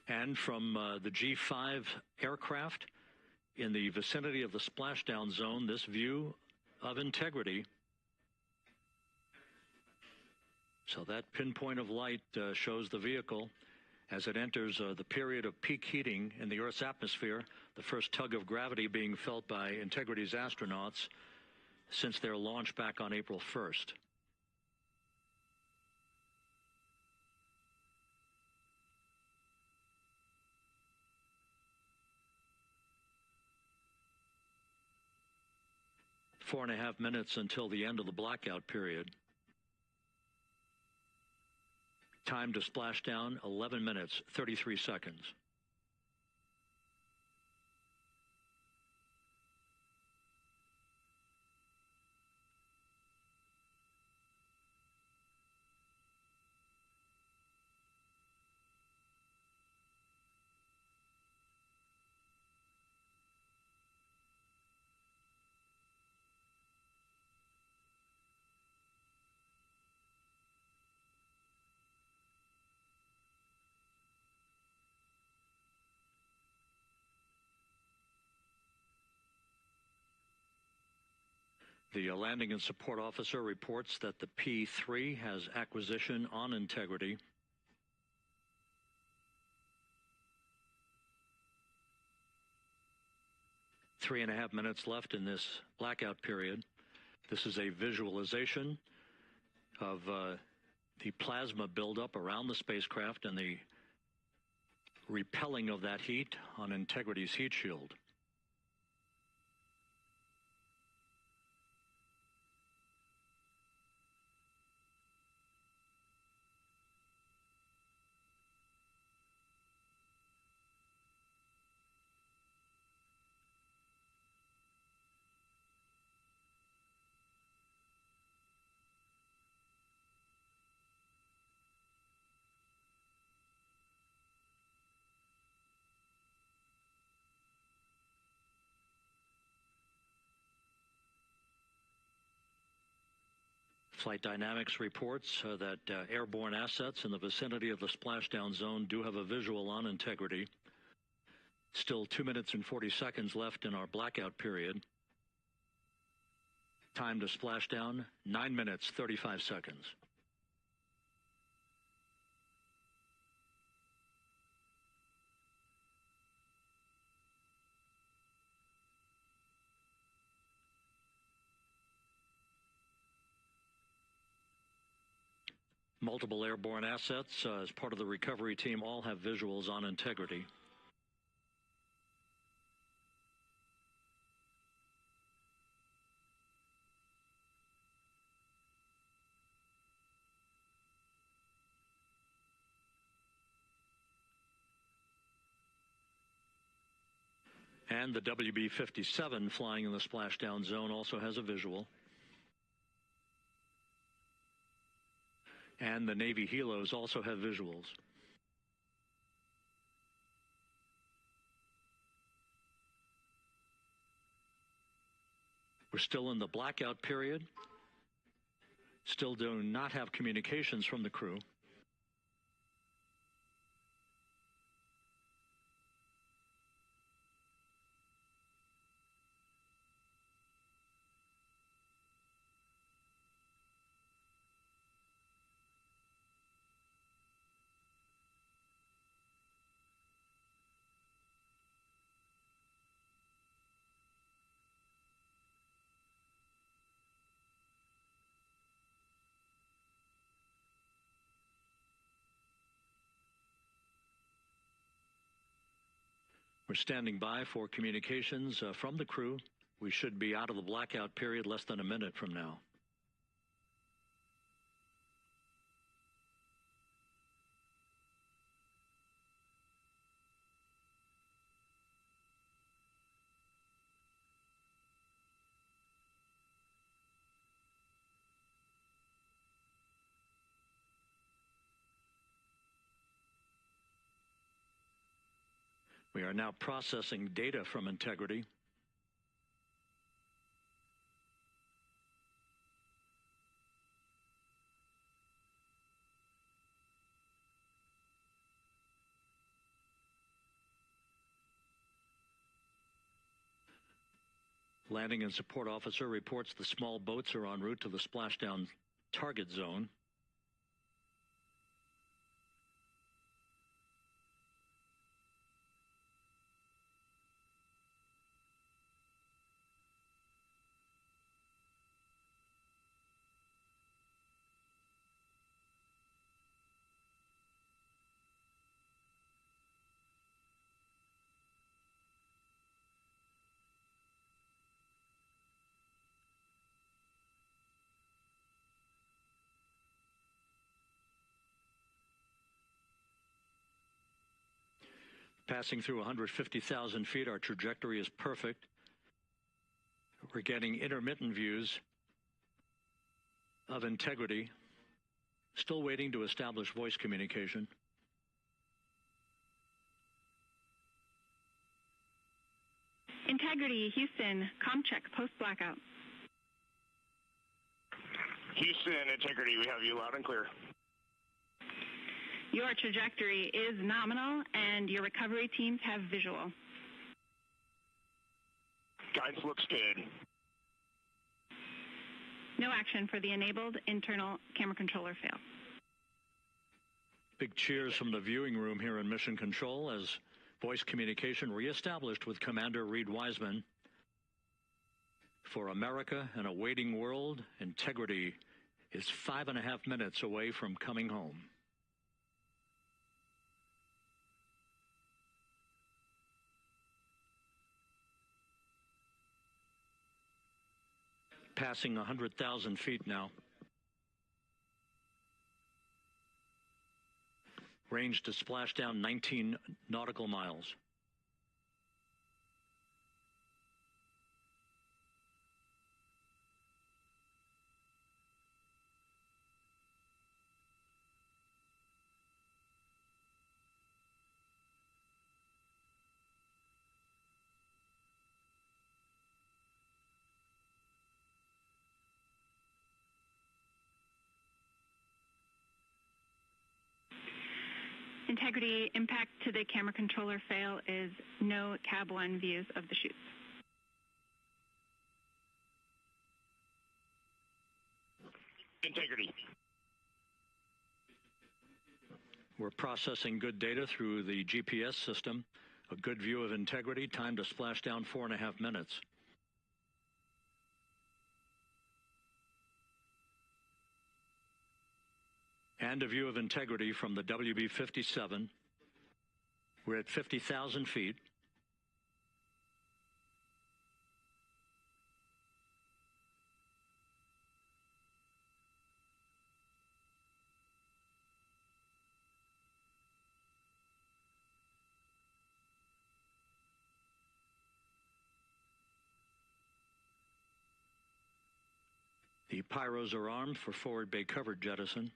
And from the G5 aircraft in the vicinity of the splashdown zone, this view of integrity. So that pinpoint of light shows the vehicle as it enters the period of peak heating in the Earth's atmosphere, the first tug of gravity being felt by Integrity's astronauts since their launch back on April 1st. Four and a half minutes until the end of the blackout period. Time to splash down, 11 minutes, 33 seconds. The landing and support officer reports that the P-3 has acquisition on Integrity. Three and a half minutes left in this blackout period. This is a visualization of the plasma buildup around the spacecraft and the repelling of that heat on Integrity's heat shield. Flight Dynamics reports that airborne assets in the vicinity of the splashdown zone do have a visual on Integrity. Still 2 minutes and 40 seconds left in our blackout period. Time to splashdown, 9 minutes, 35 seconds. Multiple airborne assets as part of the recovery team all have visuals on Integrity. And the WB-57 flying in the splashdown zone also has a visual. And the Navy helos also have visuals. We're still in the blackout period. Still do not have communications from the crew. We're standing by for communications from the crew. We should be out of the blackout period less than a minute from now. We are now processing data from Integrity. Landing and support officer reports the small boats are en route to the splashdown target zone. Passing through 150,000 feet, our trajectory is perfect. We're getting intermittent views of Integrity. Still waiting to establish voice communication. Integrity, Houston, comm check, post-blackout. Houston, Integrity, we have you loud and clear. Your trajectory is nominal, and your recovery teams have visual. Guidance looks good. No action for the enabled internal camera controller fail. Big cheers from the viewing room here in Mission Control as voice communication reestablished with Commander Reed Wiseman. For America and a waiting world, Integrity is 5.5 minutes away from coming home. Passing 100,000 feet now. Range to splash down 19 nautical miles. Integrity, impact to the camera controller fail is no Cab 1 views of the chutes. Integrity. We're processing good data through the GPS system. A good view of Integrity, time to splash down 4.5 minutes. And a view of Integrity from the WB-57. We're at 50,000 feet. The pyros are armed for forward bay cover jettison.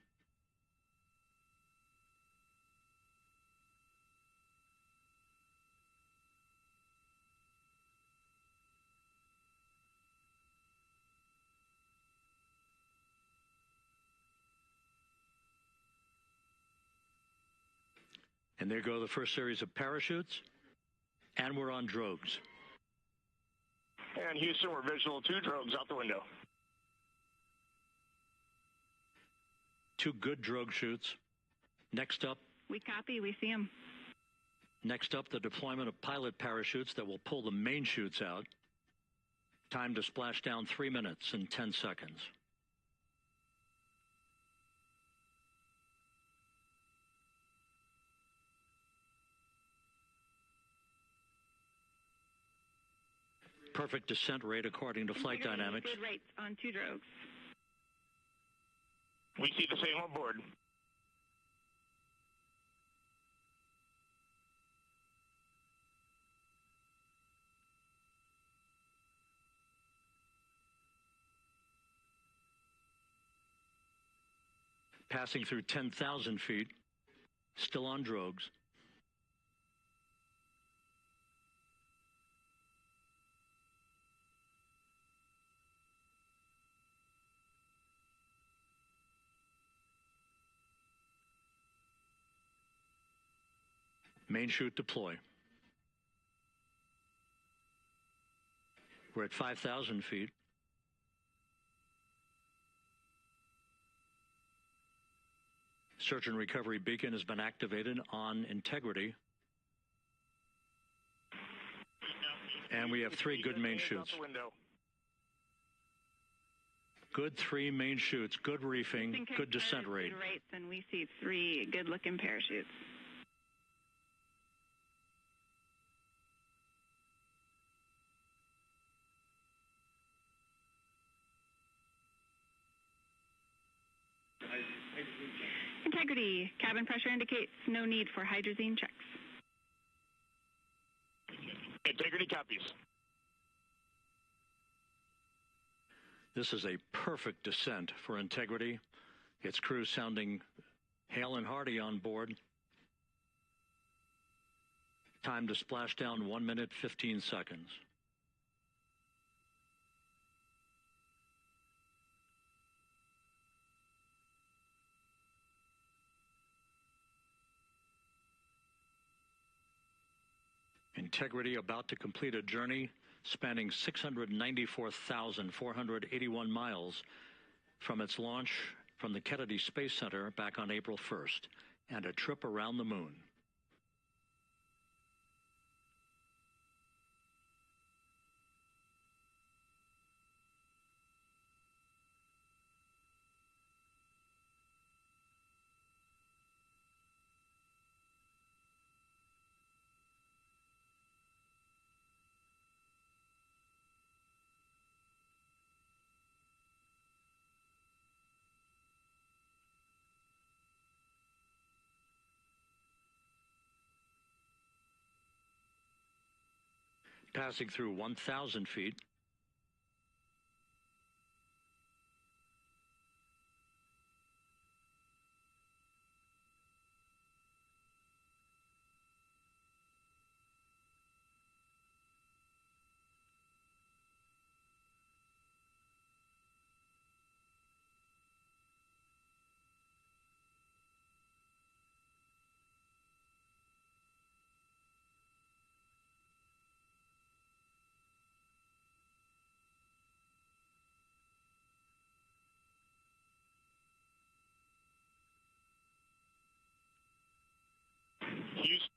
And there go the first series of parachutes, and we're on drogues. And Houston, we're visual 2 drogues out the window. 2 good drogue chutes. Next up. We copy, we see them. Next up, the deployment of pilot parachutes that will pull the main chutes out. Time to splash down 3 minutes and 10 seconds. Perfect descent rate according to flight dynamics. Good rates on 2 drogues. We see the same on board. Passing through 10,000 feet, still on drogues. Main chute deploy. We're at 5,000 feet. Search and recovery beacon has been activated on integrity. And we have 3 good main chutes. Good 3 main chutes, good reefing, good descent rate. And we see 3 good-looking parachutes. Integrity. Cabin pressure indicates no need for hydrazine checks. Integrity copies. This is a perfect descent for Integrity. Its crew sounding hale and hearty on board. Time to splash down 1 minute, 15 seconds. Integrity about to complete a journey spanning 694,481 miles from its launch from the Kennedy Space Center back on April 1st, and a trip around the moon. Passing through 1,000 feet.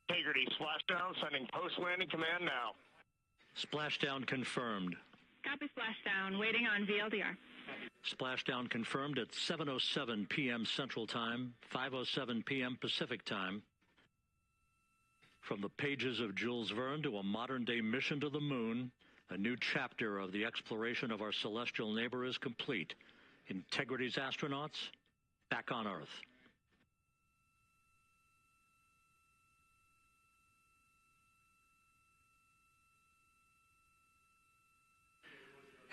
Integrity, splashdown, sending post-landing command now. Splashdown confirmed. Copy splashdown, waiting on VLDR. Splashdown confirmed at 7:07 p.m. Central Time, 5:07 p.m. Pacific Time. From the pages of Jules Verne to a modern-day mission to the moon, a new chapter of the exploration of our celestial neighbor is complete. Integrity's astronauts back on Earth.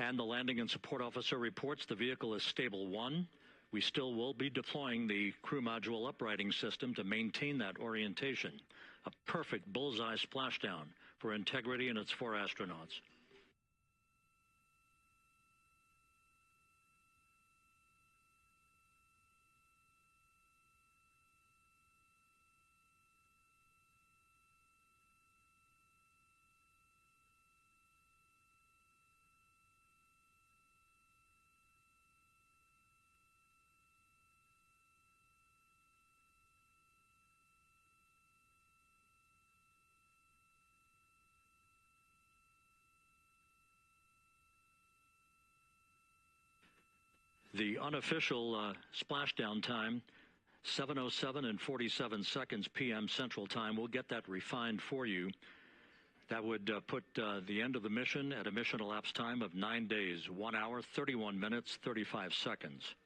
And the landing and support officer reports the vehicle is stable 1. We still will be deploying the crew module uprighting system to maintain that orientation. A perfect bullseye splashdown for Integrity and its 4 astronauts. The unofficial splashdown time, 7:07 and 47 seconds p.m. Central Time. We'll get that refined for you. That would put the end of the mission at a mission elapsed time of 9 days, 1 hour, 31 minutes, 35 seconds.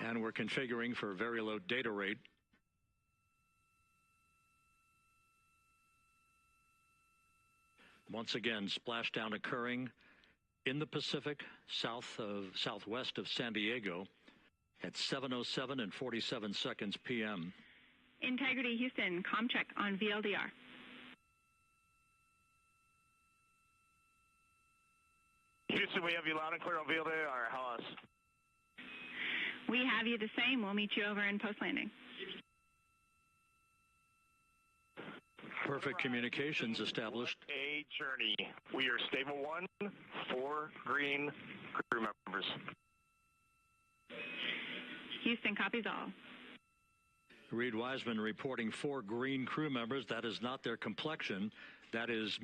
And we're configuring for very low data rate. Once again, splashdown occurring in the Pacific, southwest of San Diego at 7:07 and 47 seconds p.m. Integrity Houston, comm check on VLDR. Houston, we have you loud and clear on VLDR. How us? We have you the same. We'll meet you over in post-landing. Perfect communications established. A journey. We are stable 1, 4 green crew members. Houston copies all. Reed Wiseman reporting 4 green crew members. That is not their complexion. That is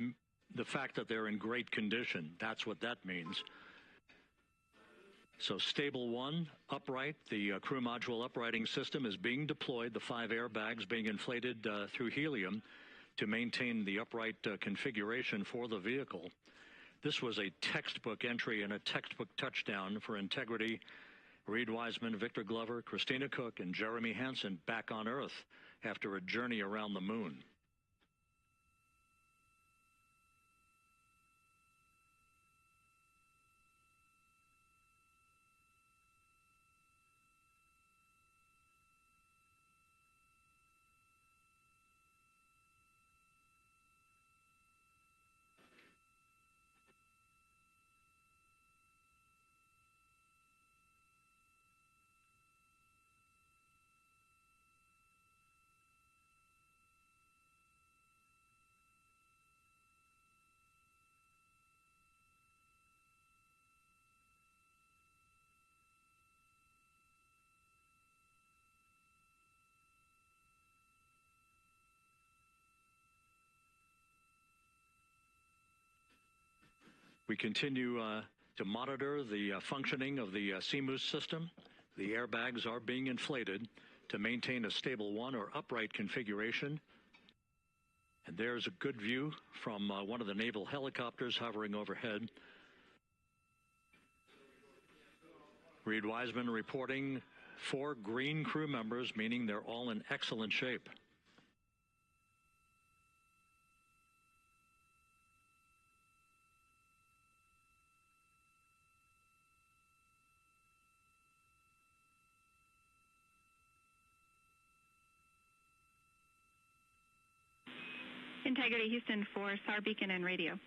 the fact that they're in great condition. That's what that means. So stable 1, upright. The crew module uprighting system is being deployed. The 5 airbags being inflated through helium to maintain the upright configuration for the vehicle. This was a textbook entry and a textbook touchdown for Integrity. Reed Wiseman, Victor Glover, Christina Cook, and Jeremy Hansen back on Earth after a journey around the moon. We continue to monitor the functioning of the CMOOS system. The airbags are being inflated to maintain a stable 1 or upright configuration. And there's a good view from one of the naval helicopters hovering overhead. Reed Wiseman reporting 4 green crew members, meaning they're all in excellent shape. Integrity Houston for SAR Beacon and radio.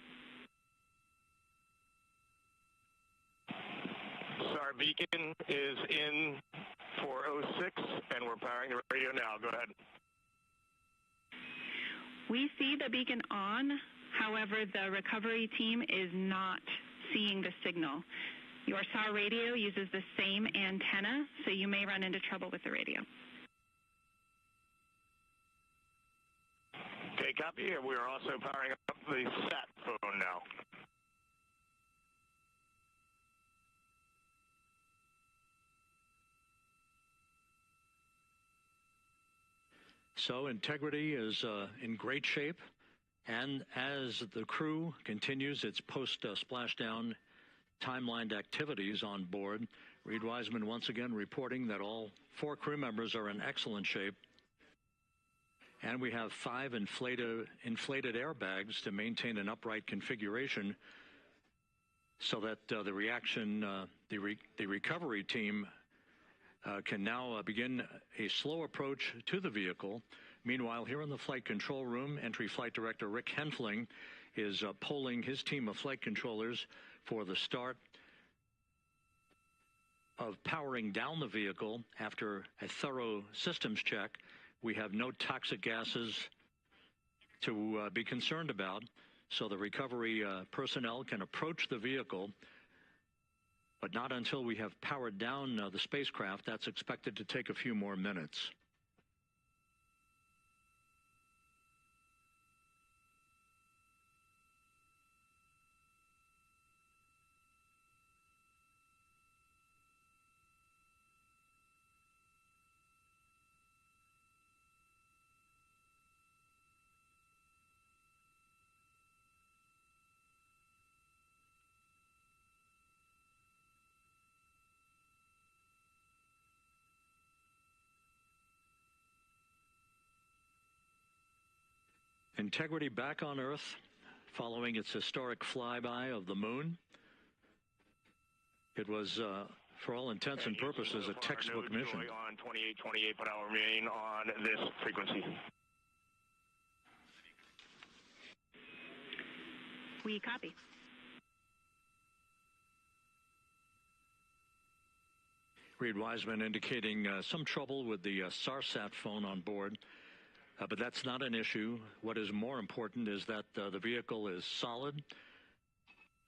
SAR Beacon is in 406, and we're powering the radio now. Go ahead. We see the beacon on. However, the recovery team is not seeing the signal. Your SAR radio uses the same antenna, so you may run into trouble with the radio. Okay, copy. And we are also powering up the sat phone now. So Integrity is in great shape, and as the crew continues its post-splashdown timelined activities on board, Reed Wiseman once again reporting that all 4 crew members are in excellent shape. And we have 5 inflated airbags to maintain an upright configuration so that the recovery team can now begin a slow approach to the vehicle. Meanwhile, here in the flight control room, Entry Flight Director Rick Henfling is polling his team of flight controllers for the start of powering down the vehicle after a thorough systems check. We have no toxic gases to be concerned about, so the recovery personnel can approach the vehicle, but not until we have powered down the spacecraft. That's expected to take a few more minutes. Integrity back on Earth following its historic flyby of the moon. It was, for all intents and purposes, a textbook mission. On 2828, but I'll remain on this frequency. We copy. Reed Wiseman indicating some trouble with the SARSAT phone on board. But that's not an issue. What is more important is that the vehicle is solid.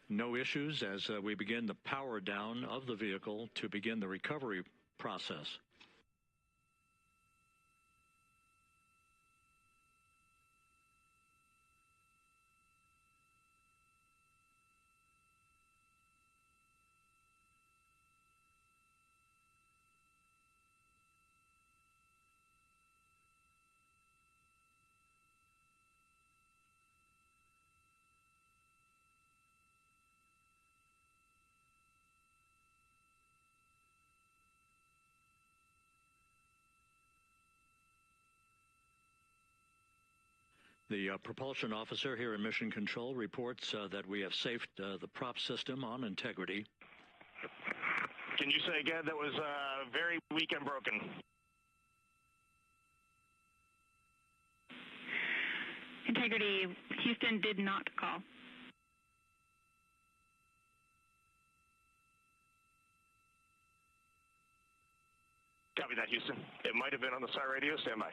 No issues as we begin the power down of the vehicle to begin the recovery process. The propulsion officer here in Mission Control reports that we have safed the prop system on integrity. Can you say again? That was very weak and broken. Integrity, Houston did not call. Copy that, Houston. It might have been on the SAR radio. Stand by.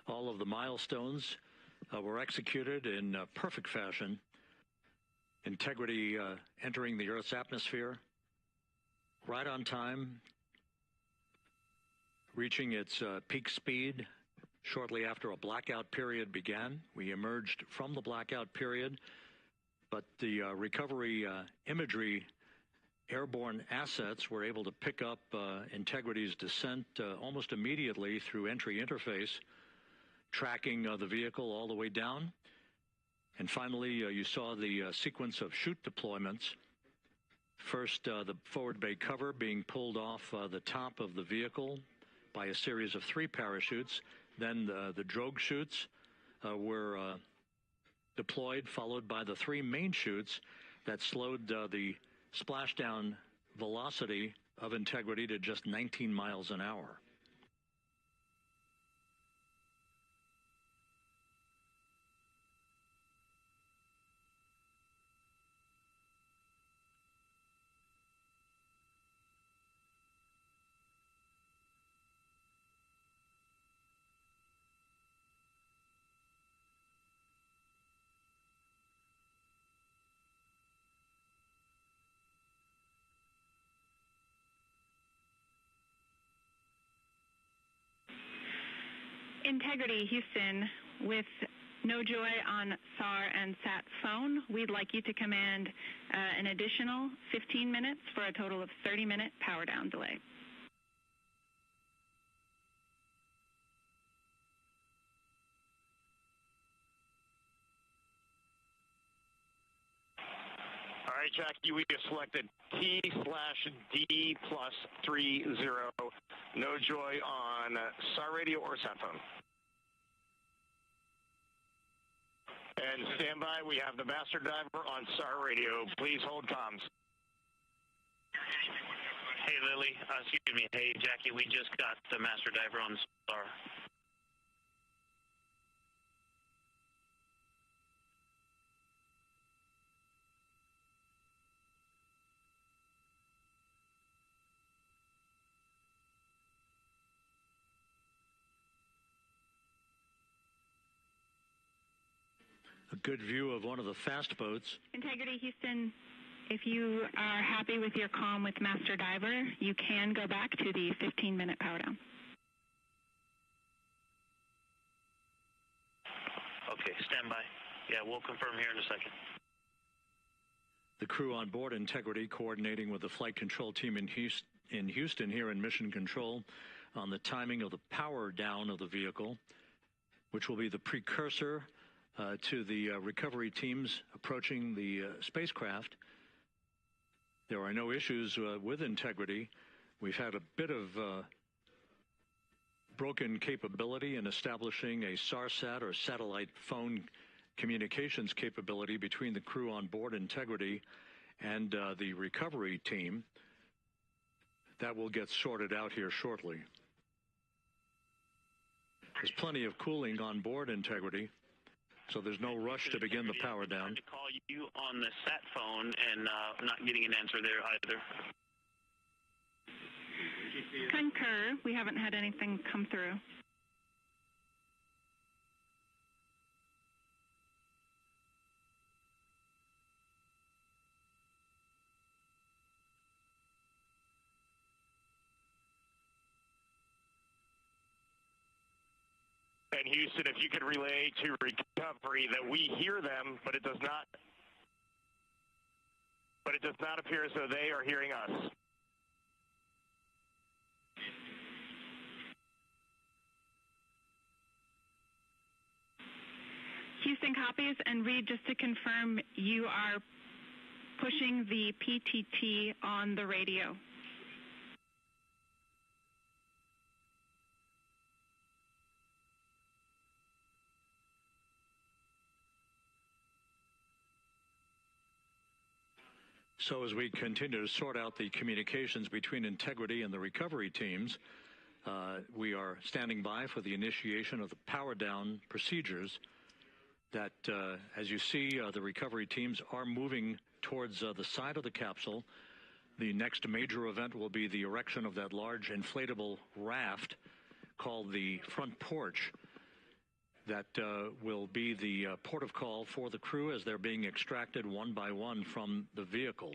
All of the milestones were executed in perfect fashion. Integrity entering the Earth's atmosphere right on time, reaching its peak speed shortly after a blackout period began. We emerged from the blackout period, but the recovery imagery airborne assets were able to pick up Integrity's descent almost immediately through entry interface, tracking the vehicle all the way down. And finally, you saw the sequence of chute deployments. First, the forward bay cover being pulled off the top of the vehicle by a series of 3 parachutes. Then the drogue chutes were deployed, followed by the 3 main chutes that slowed the splashdown velocity of Integrity to just 19 miles an hour. Integrity, Houston, with no joy on SAR and SAT phone, we'd like you to command an additional 15 minutes for a total of 30-minute power down delay. All right, Jackie, we have selected T/D+30. No joy on SAR radio or SAT phone. And stand by, we have the master diver on SAR radio. Please hold comms. Hey, Lily. Excuse me. Hey, Jackie, we just got the master diver on SAR. A good view of one of the fast boats. Integrity, Houston, if you are happy with your comm with Master Diver, you can go back to the 15-minute power down. Okay, stand by. Yeah, we'll confirm here in a second. The crew on board Integrity coordinating with the flight control team in Houston here in Mission Control on the timing of the power down of the vehicle, which will be the precursor to the recovery teams approaching the spacecraft. There are no issues with Integrity. We've had a bit of broken capability in establishing a SARSAT or satellite phone communications capability between the crew on board Integrity and the recovery team. That will get sorted out here shortly. There's plenty of cooling on board Integrity, so there's no rush to begin the power down. To call you on the sat phone and not getting an answer there either. Concur. We haven't had anything come through. And Houston, if you could relay to recovery that we hear them, but it does not appear as though they are hearing us. Houston copies, and Reed, just to confirm, you are pushing the PTT on the radio. So as we continue to sort out the communications between Integrity and the recovery teams, we are standing by for the initiation of the power down procedures that, as you see, the recovery teams are moving towards the side of the capsule. The next major event will be the erection of that large inflatable raft called the front porch. That will be the port of call for the crew as they're being extracted one by one from the vehicle.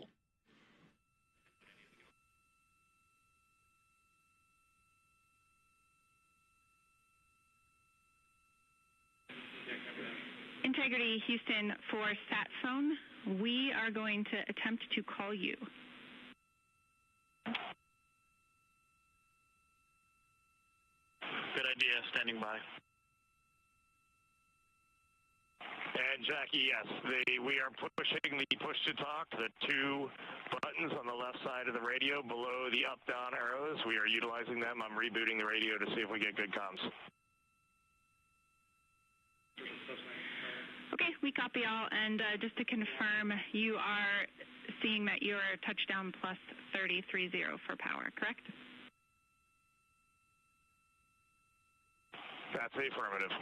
Integrity, Houston, for sat phone, we are going to attempt to call you. Good idea. Standing by. And Jackie, yes, we are pushing the push-to-talk, the two buttons on the left side of the radio below the up-down arrows. We are utilizing them. I'm rebooting the radio to see if we get good comms. Okay, we copy all, and just to confirm, you are seeing that you are touchdown plus 3030 for power, correct? That's affirmative.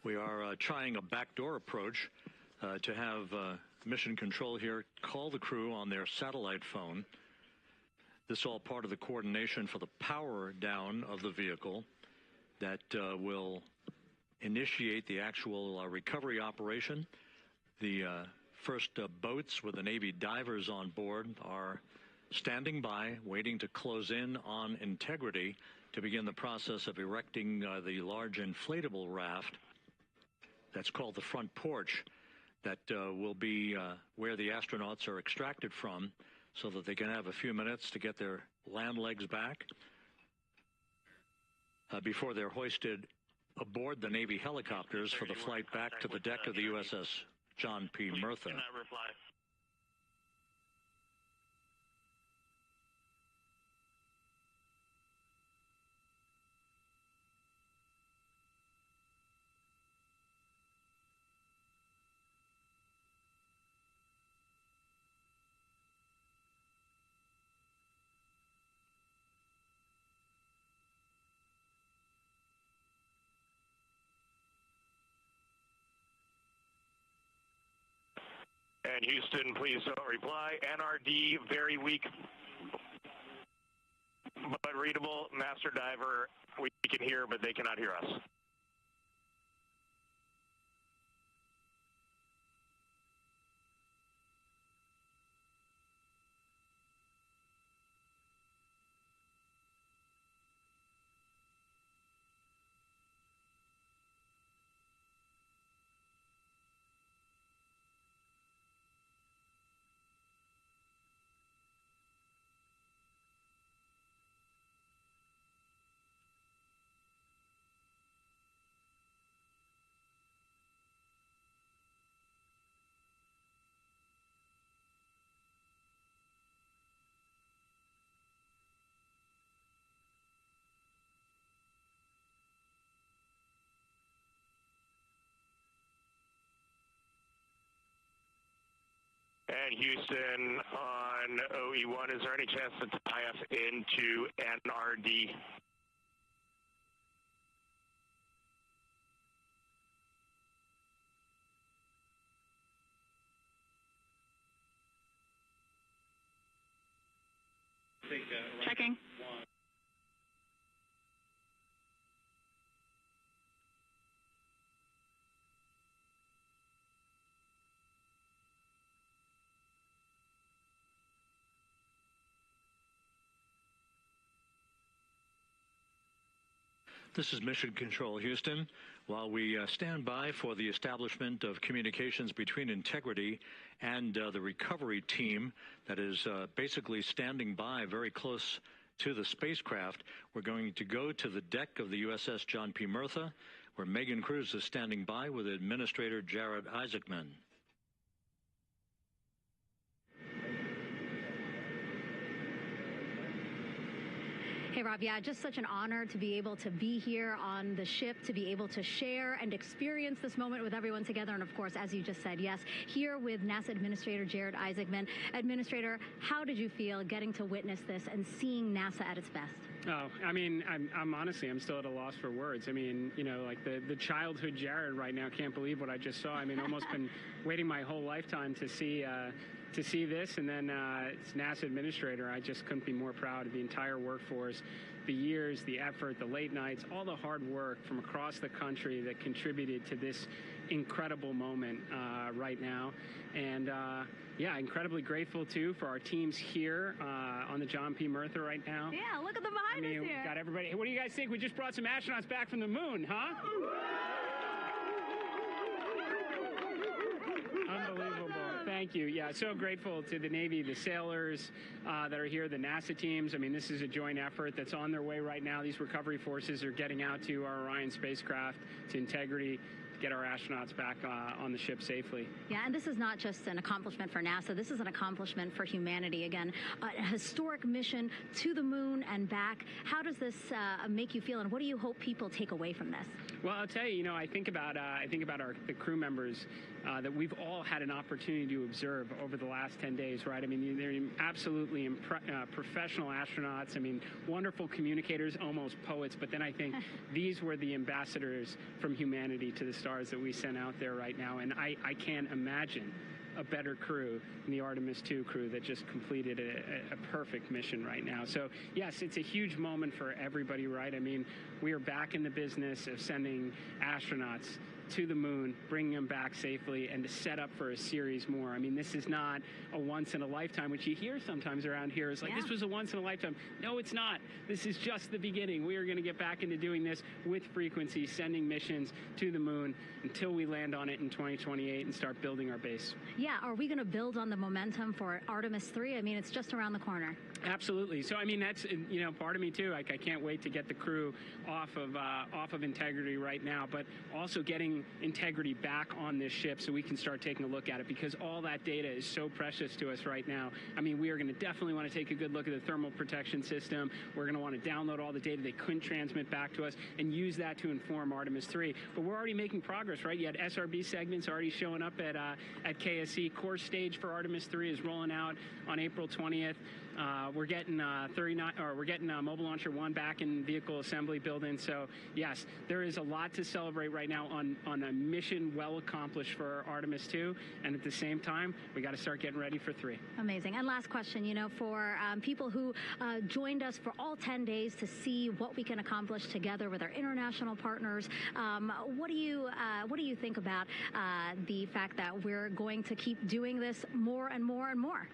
We are trying a backdoor approach to have Mission Control here call the crew on their satellite phone. This is all part of the coordination for the power down of the vehicle that will initiate the actual recovery operation. The first boats with the Navy divers on board are standing by, waiting to close in on Integrity to begin the process of erecting the large inflatable raft. That's called the front porch. That will be where the astronauts are extracted from so that they can have a few minutes to get their land legs back before they're hoisted aboard the Navy helicopters for the flight back to the deck of the USS John P. Murtha. And Houston, please don't reply. NRD, very weak, but readable. Master Diver, we can hear, but they cannot hear us. And Houston on OE1, is there any chance to tie us into NRD? Checking. This is Mission Control, Houston. While we stand by for the establishment of communications between Integrity and the recovery team that is basically standing by very close to the spacecraft, we're going to go to the deck of the USS John P. Murtha, where Megan Cruz is standing by with Administrator Jared Isaacman. Hey, Rob, yeah, just such an honor to be able to be here on the ship, to be able to share and experience this moment with everyone together. And of course, as you just said, yes, here with NASA Administrator Jared Isaacman. Administrator, how did you feel getting to witness this and seeing NASA at its best? Oh, I mean, I'm honestly, I'm still at a loss for words. I mean, you know, like the childhood Jared right now can't believe what I just saw. I mean, almost been waiting my whole lifetime to see this, and then it's NASA Administrator. I just couldn't be more proud of the entire workforce, the years, the effort, the late nights, all the hard work from across the country that contributed to this incredible moment right now. And yeah, incredibly grateful too for our teams here on the John P. Murtha right now. Yeah, look at them behind us here. Got everybody. Hey, what do you guys think? We just brought some astronauts back from the moon, huh? Unbelievable. Thank you. Yeah, so grateful to the Navy, the sailors that are here, the NASA teams. I mean, this is a joint effort that's on their way right now. These recovery forces are getting out to our Orion spacecraft, to Integrity, to get our astronauts back on the ship safely. Yeah, and this is not just an accomplishment for NASA. This is an accomplishment for humanity. Again, a historic mission to the moon and back. How does this make you feel, and what do you hope people take away from this? Well, I'll tell you, you know, I think about the crew members that we've all had an opportunity to observe over the last 10 days, right? I mean, they're absolutely professional astronauts. I mean, wonderful communicators, almost poets. But then I think these were the ambassadors from humanity to the stars that we sent out there right now. And I can't imagine a better crew than the Artemis II crew that just completed a perfect mission right now. So yes, it's a huge moment for everybody, right? I mean, we are back in the business of sending astronauts to the moon, bringing them back safely, and to set up for a series more. I mean, this is not a once-in-a-lifetime, which you hear sometimes around here. It's like, this was a once-in-a-lifetime. No, it's not. This is just the beginning. We are going to get back into doing this with frequency, sending missions to the moon until we land on it in 2028 and start building our base. Yeah, are we going to build on the momentum for Artemis 3? I mean, it's just around the corner. Absolutely. So, I mean, that's, you know, part of me too. Like, I can't wait to get the crew off of Integrity right now, but also getting Integrity back on this ship so we can start taking a look at it, because all that data is so precious to us right now. I mean, we are going to definitely want to take a good look at the thermal protection system. We're going to want to download all the data they couldn't transmit back to us and use that to inform Artemis 3. But we're already making progress, right? You had SRB segments already showing up at KSC. Core stage for Artemis 3 is rolling out on April 20th. We're getting Mobile Launcher 1 back in vehicle assembly building. So yes, there is a lot to celebrate right now on a mission well accomplished for Artemis 2, and at the same time, we got to start getting ready for 3. Amazing. And last question, you know, for people who joined us for all 10 days to see what we can accomplish together with our international partners, what do you think about the fact that we're going to keep doing this more and more and more?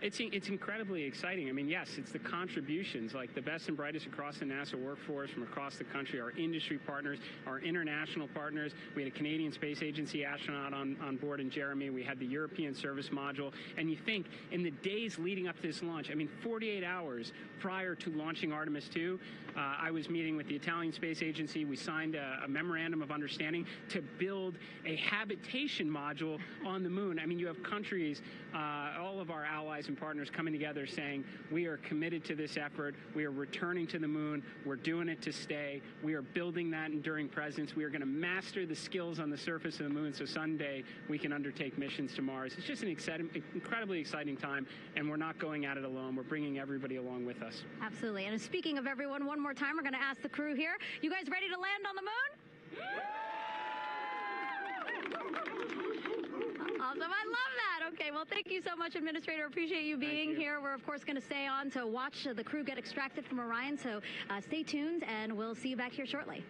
It's incredibly exciting. I mean, yes, it's the contributions, like the best and brightest across the NASA workforce from across the country, our industry partners, our international partners. We had a Canadian Space Agency astronaut on board in Jeremy. We had the European Service Module. And you think, in the days leading up to this launch, I mean, 48 hours prior to launching Artemis 2, I was meeting with the Italian Space Agency. We signed a memorandum of understanding to build a habitation module on the moon. I mean, you have countries, all of our allies Horizon partners coming together saying, we are committed to this effort. We are returning to the moon. We're doing it to stay. We are building that enduring presence. We are going to master the skills on the surface of the moon so someday we can undertake missions to Mars. It's just an incredibly exciting time, and we're not going at it alone. We're bringing everybody along with us. Absolutely. And speaking of everyone, one more time, we're going to ask the crew here, you guys ready to land on the moon? Awesome. I love that. Okay, well, thank you so much, Administrator. Appreciate you being here. We're, of course, going to stay on to watch the crew get extracted from Orion, so stay tuned, and we'll see you back here shortly.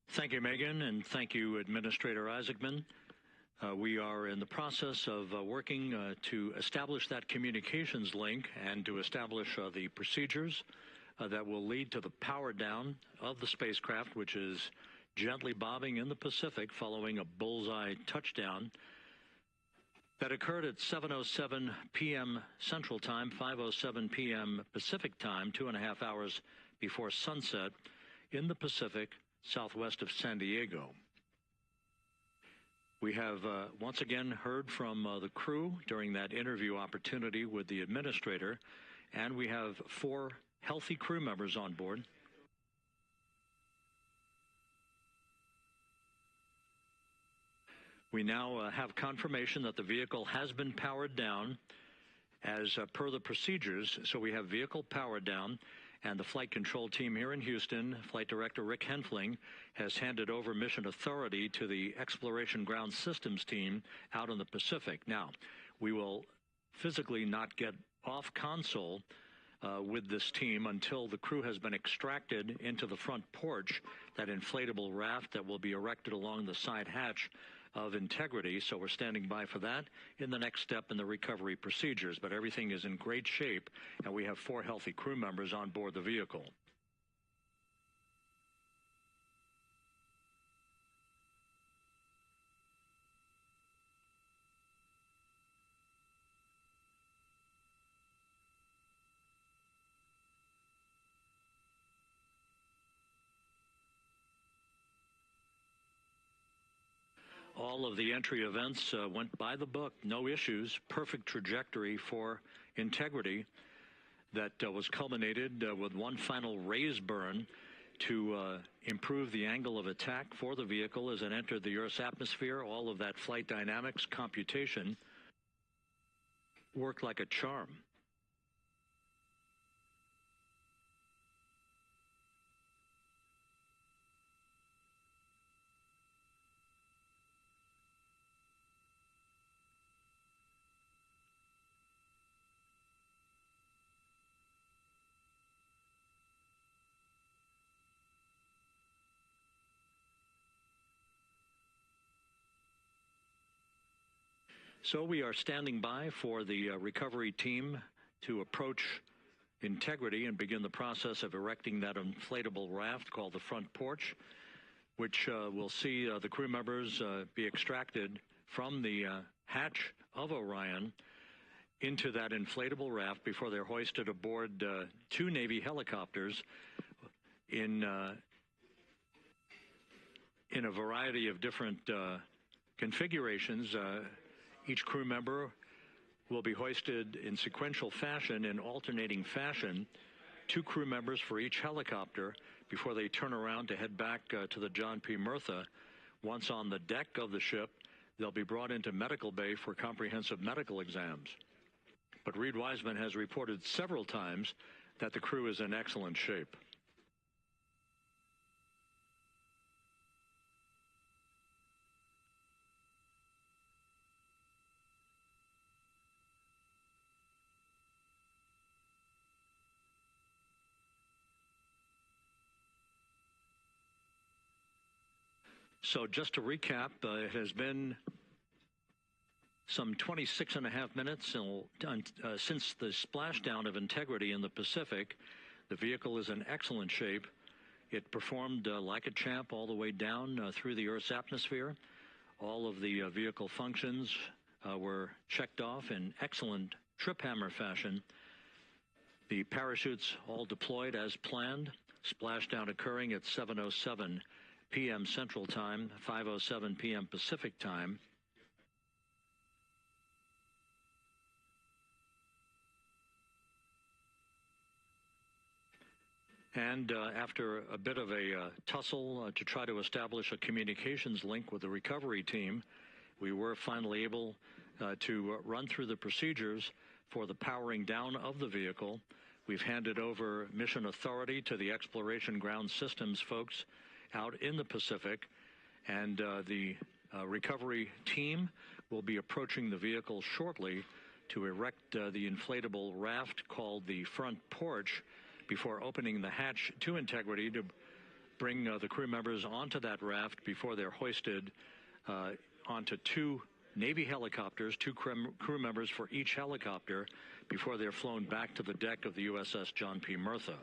Thank you, Megan, and thank you, Administrator Isaacman. We are in the process of working to establish that communications link and to establish the procedures that will lead to the power down of the spacecraft, which is gently bobbing in the Pacific following a bullseye touchdown that occurred at 7:07 p.m. Central Time, 5:07 p.m. Pacific Time, 2.5 hours before sunset in the Pacific, southwest of San Diego. We have once again heard from the crew during that interview opportunity with the administrator, and we have 4 healthy crew members on board. We now have confirmation that the vehicle has been powered down as per the procedures. So we have vehicle powered down, and the flight control team here in Houston, Flight Director Rick Henfling, has handed over mission authority to the Exploration Ground Systems team out in the Pacific. Now, we will physically not get off console with this team until the crew has been extracted into the front porch, that inflatable raft that will be erected along the side hatch of Integrity. So we're standing by for that in the next step in the recovery procedures. But everything is in great shape, and we have 4 healthy crew members on board the vehicle. All of the entry events went by the book, no issues, perfect trajectory for Integrity that was culminated with one final raise burn to improve the angle of attack for the vehicle as it entered the Earth's atmosphere. All of that flight dynamics computation worked like a charm. So we are standing by for the recovery team to approach Integrity and begin the process of erecting that inflatable raft called the front porch, which will see the crew members be extracted from the hatch of Orion into that inflatable raft before they're hoisted aboard 2 Navy helicopters in a variety of different configurations. Each crew member will be hoisted in sequential fashion, in alternating fashion, 2 crew members for each helicopter before they turn around to head back to the John P. Murtha. Once on the deck of the ship, they'll be brought into medical bay for comprehensive medical exams. But Reed Wiseman has reported several times that the crew is in excellent shape. So just to recap, it has been some 26.5 minutes since the splashdown of Integrity in the Pacific. The vehicle is in excellent shape. It performed like a champ all the way down through the Earth's atmosphere. All of the vehicle functions were checked off in excellent trip hammer fashion. The parachutes all deployed as planned. Splashdown occurring at 7:07 p.m. Central Time, 5:07 p.m. Pacific Time. And after a bit of a tussle to try to establish a communications link with the recovery team, we were finally able to run through the procedures for the powering down of the vehicle. We've handed over mission authority to the Exploration Ground Systems folks out in the Pacific, and the recovery team will be approaching the vehicle shortly to erect the inflatable raft called the front porch before opening the hatch to Integrity to bring the crew members onto that raft before they're hoisted onto two Navy helicopters, two crew members for each helicopter, before they're flown back to the deck of the USS John P. Murtha.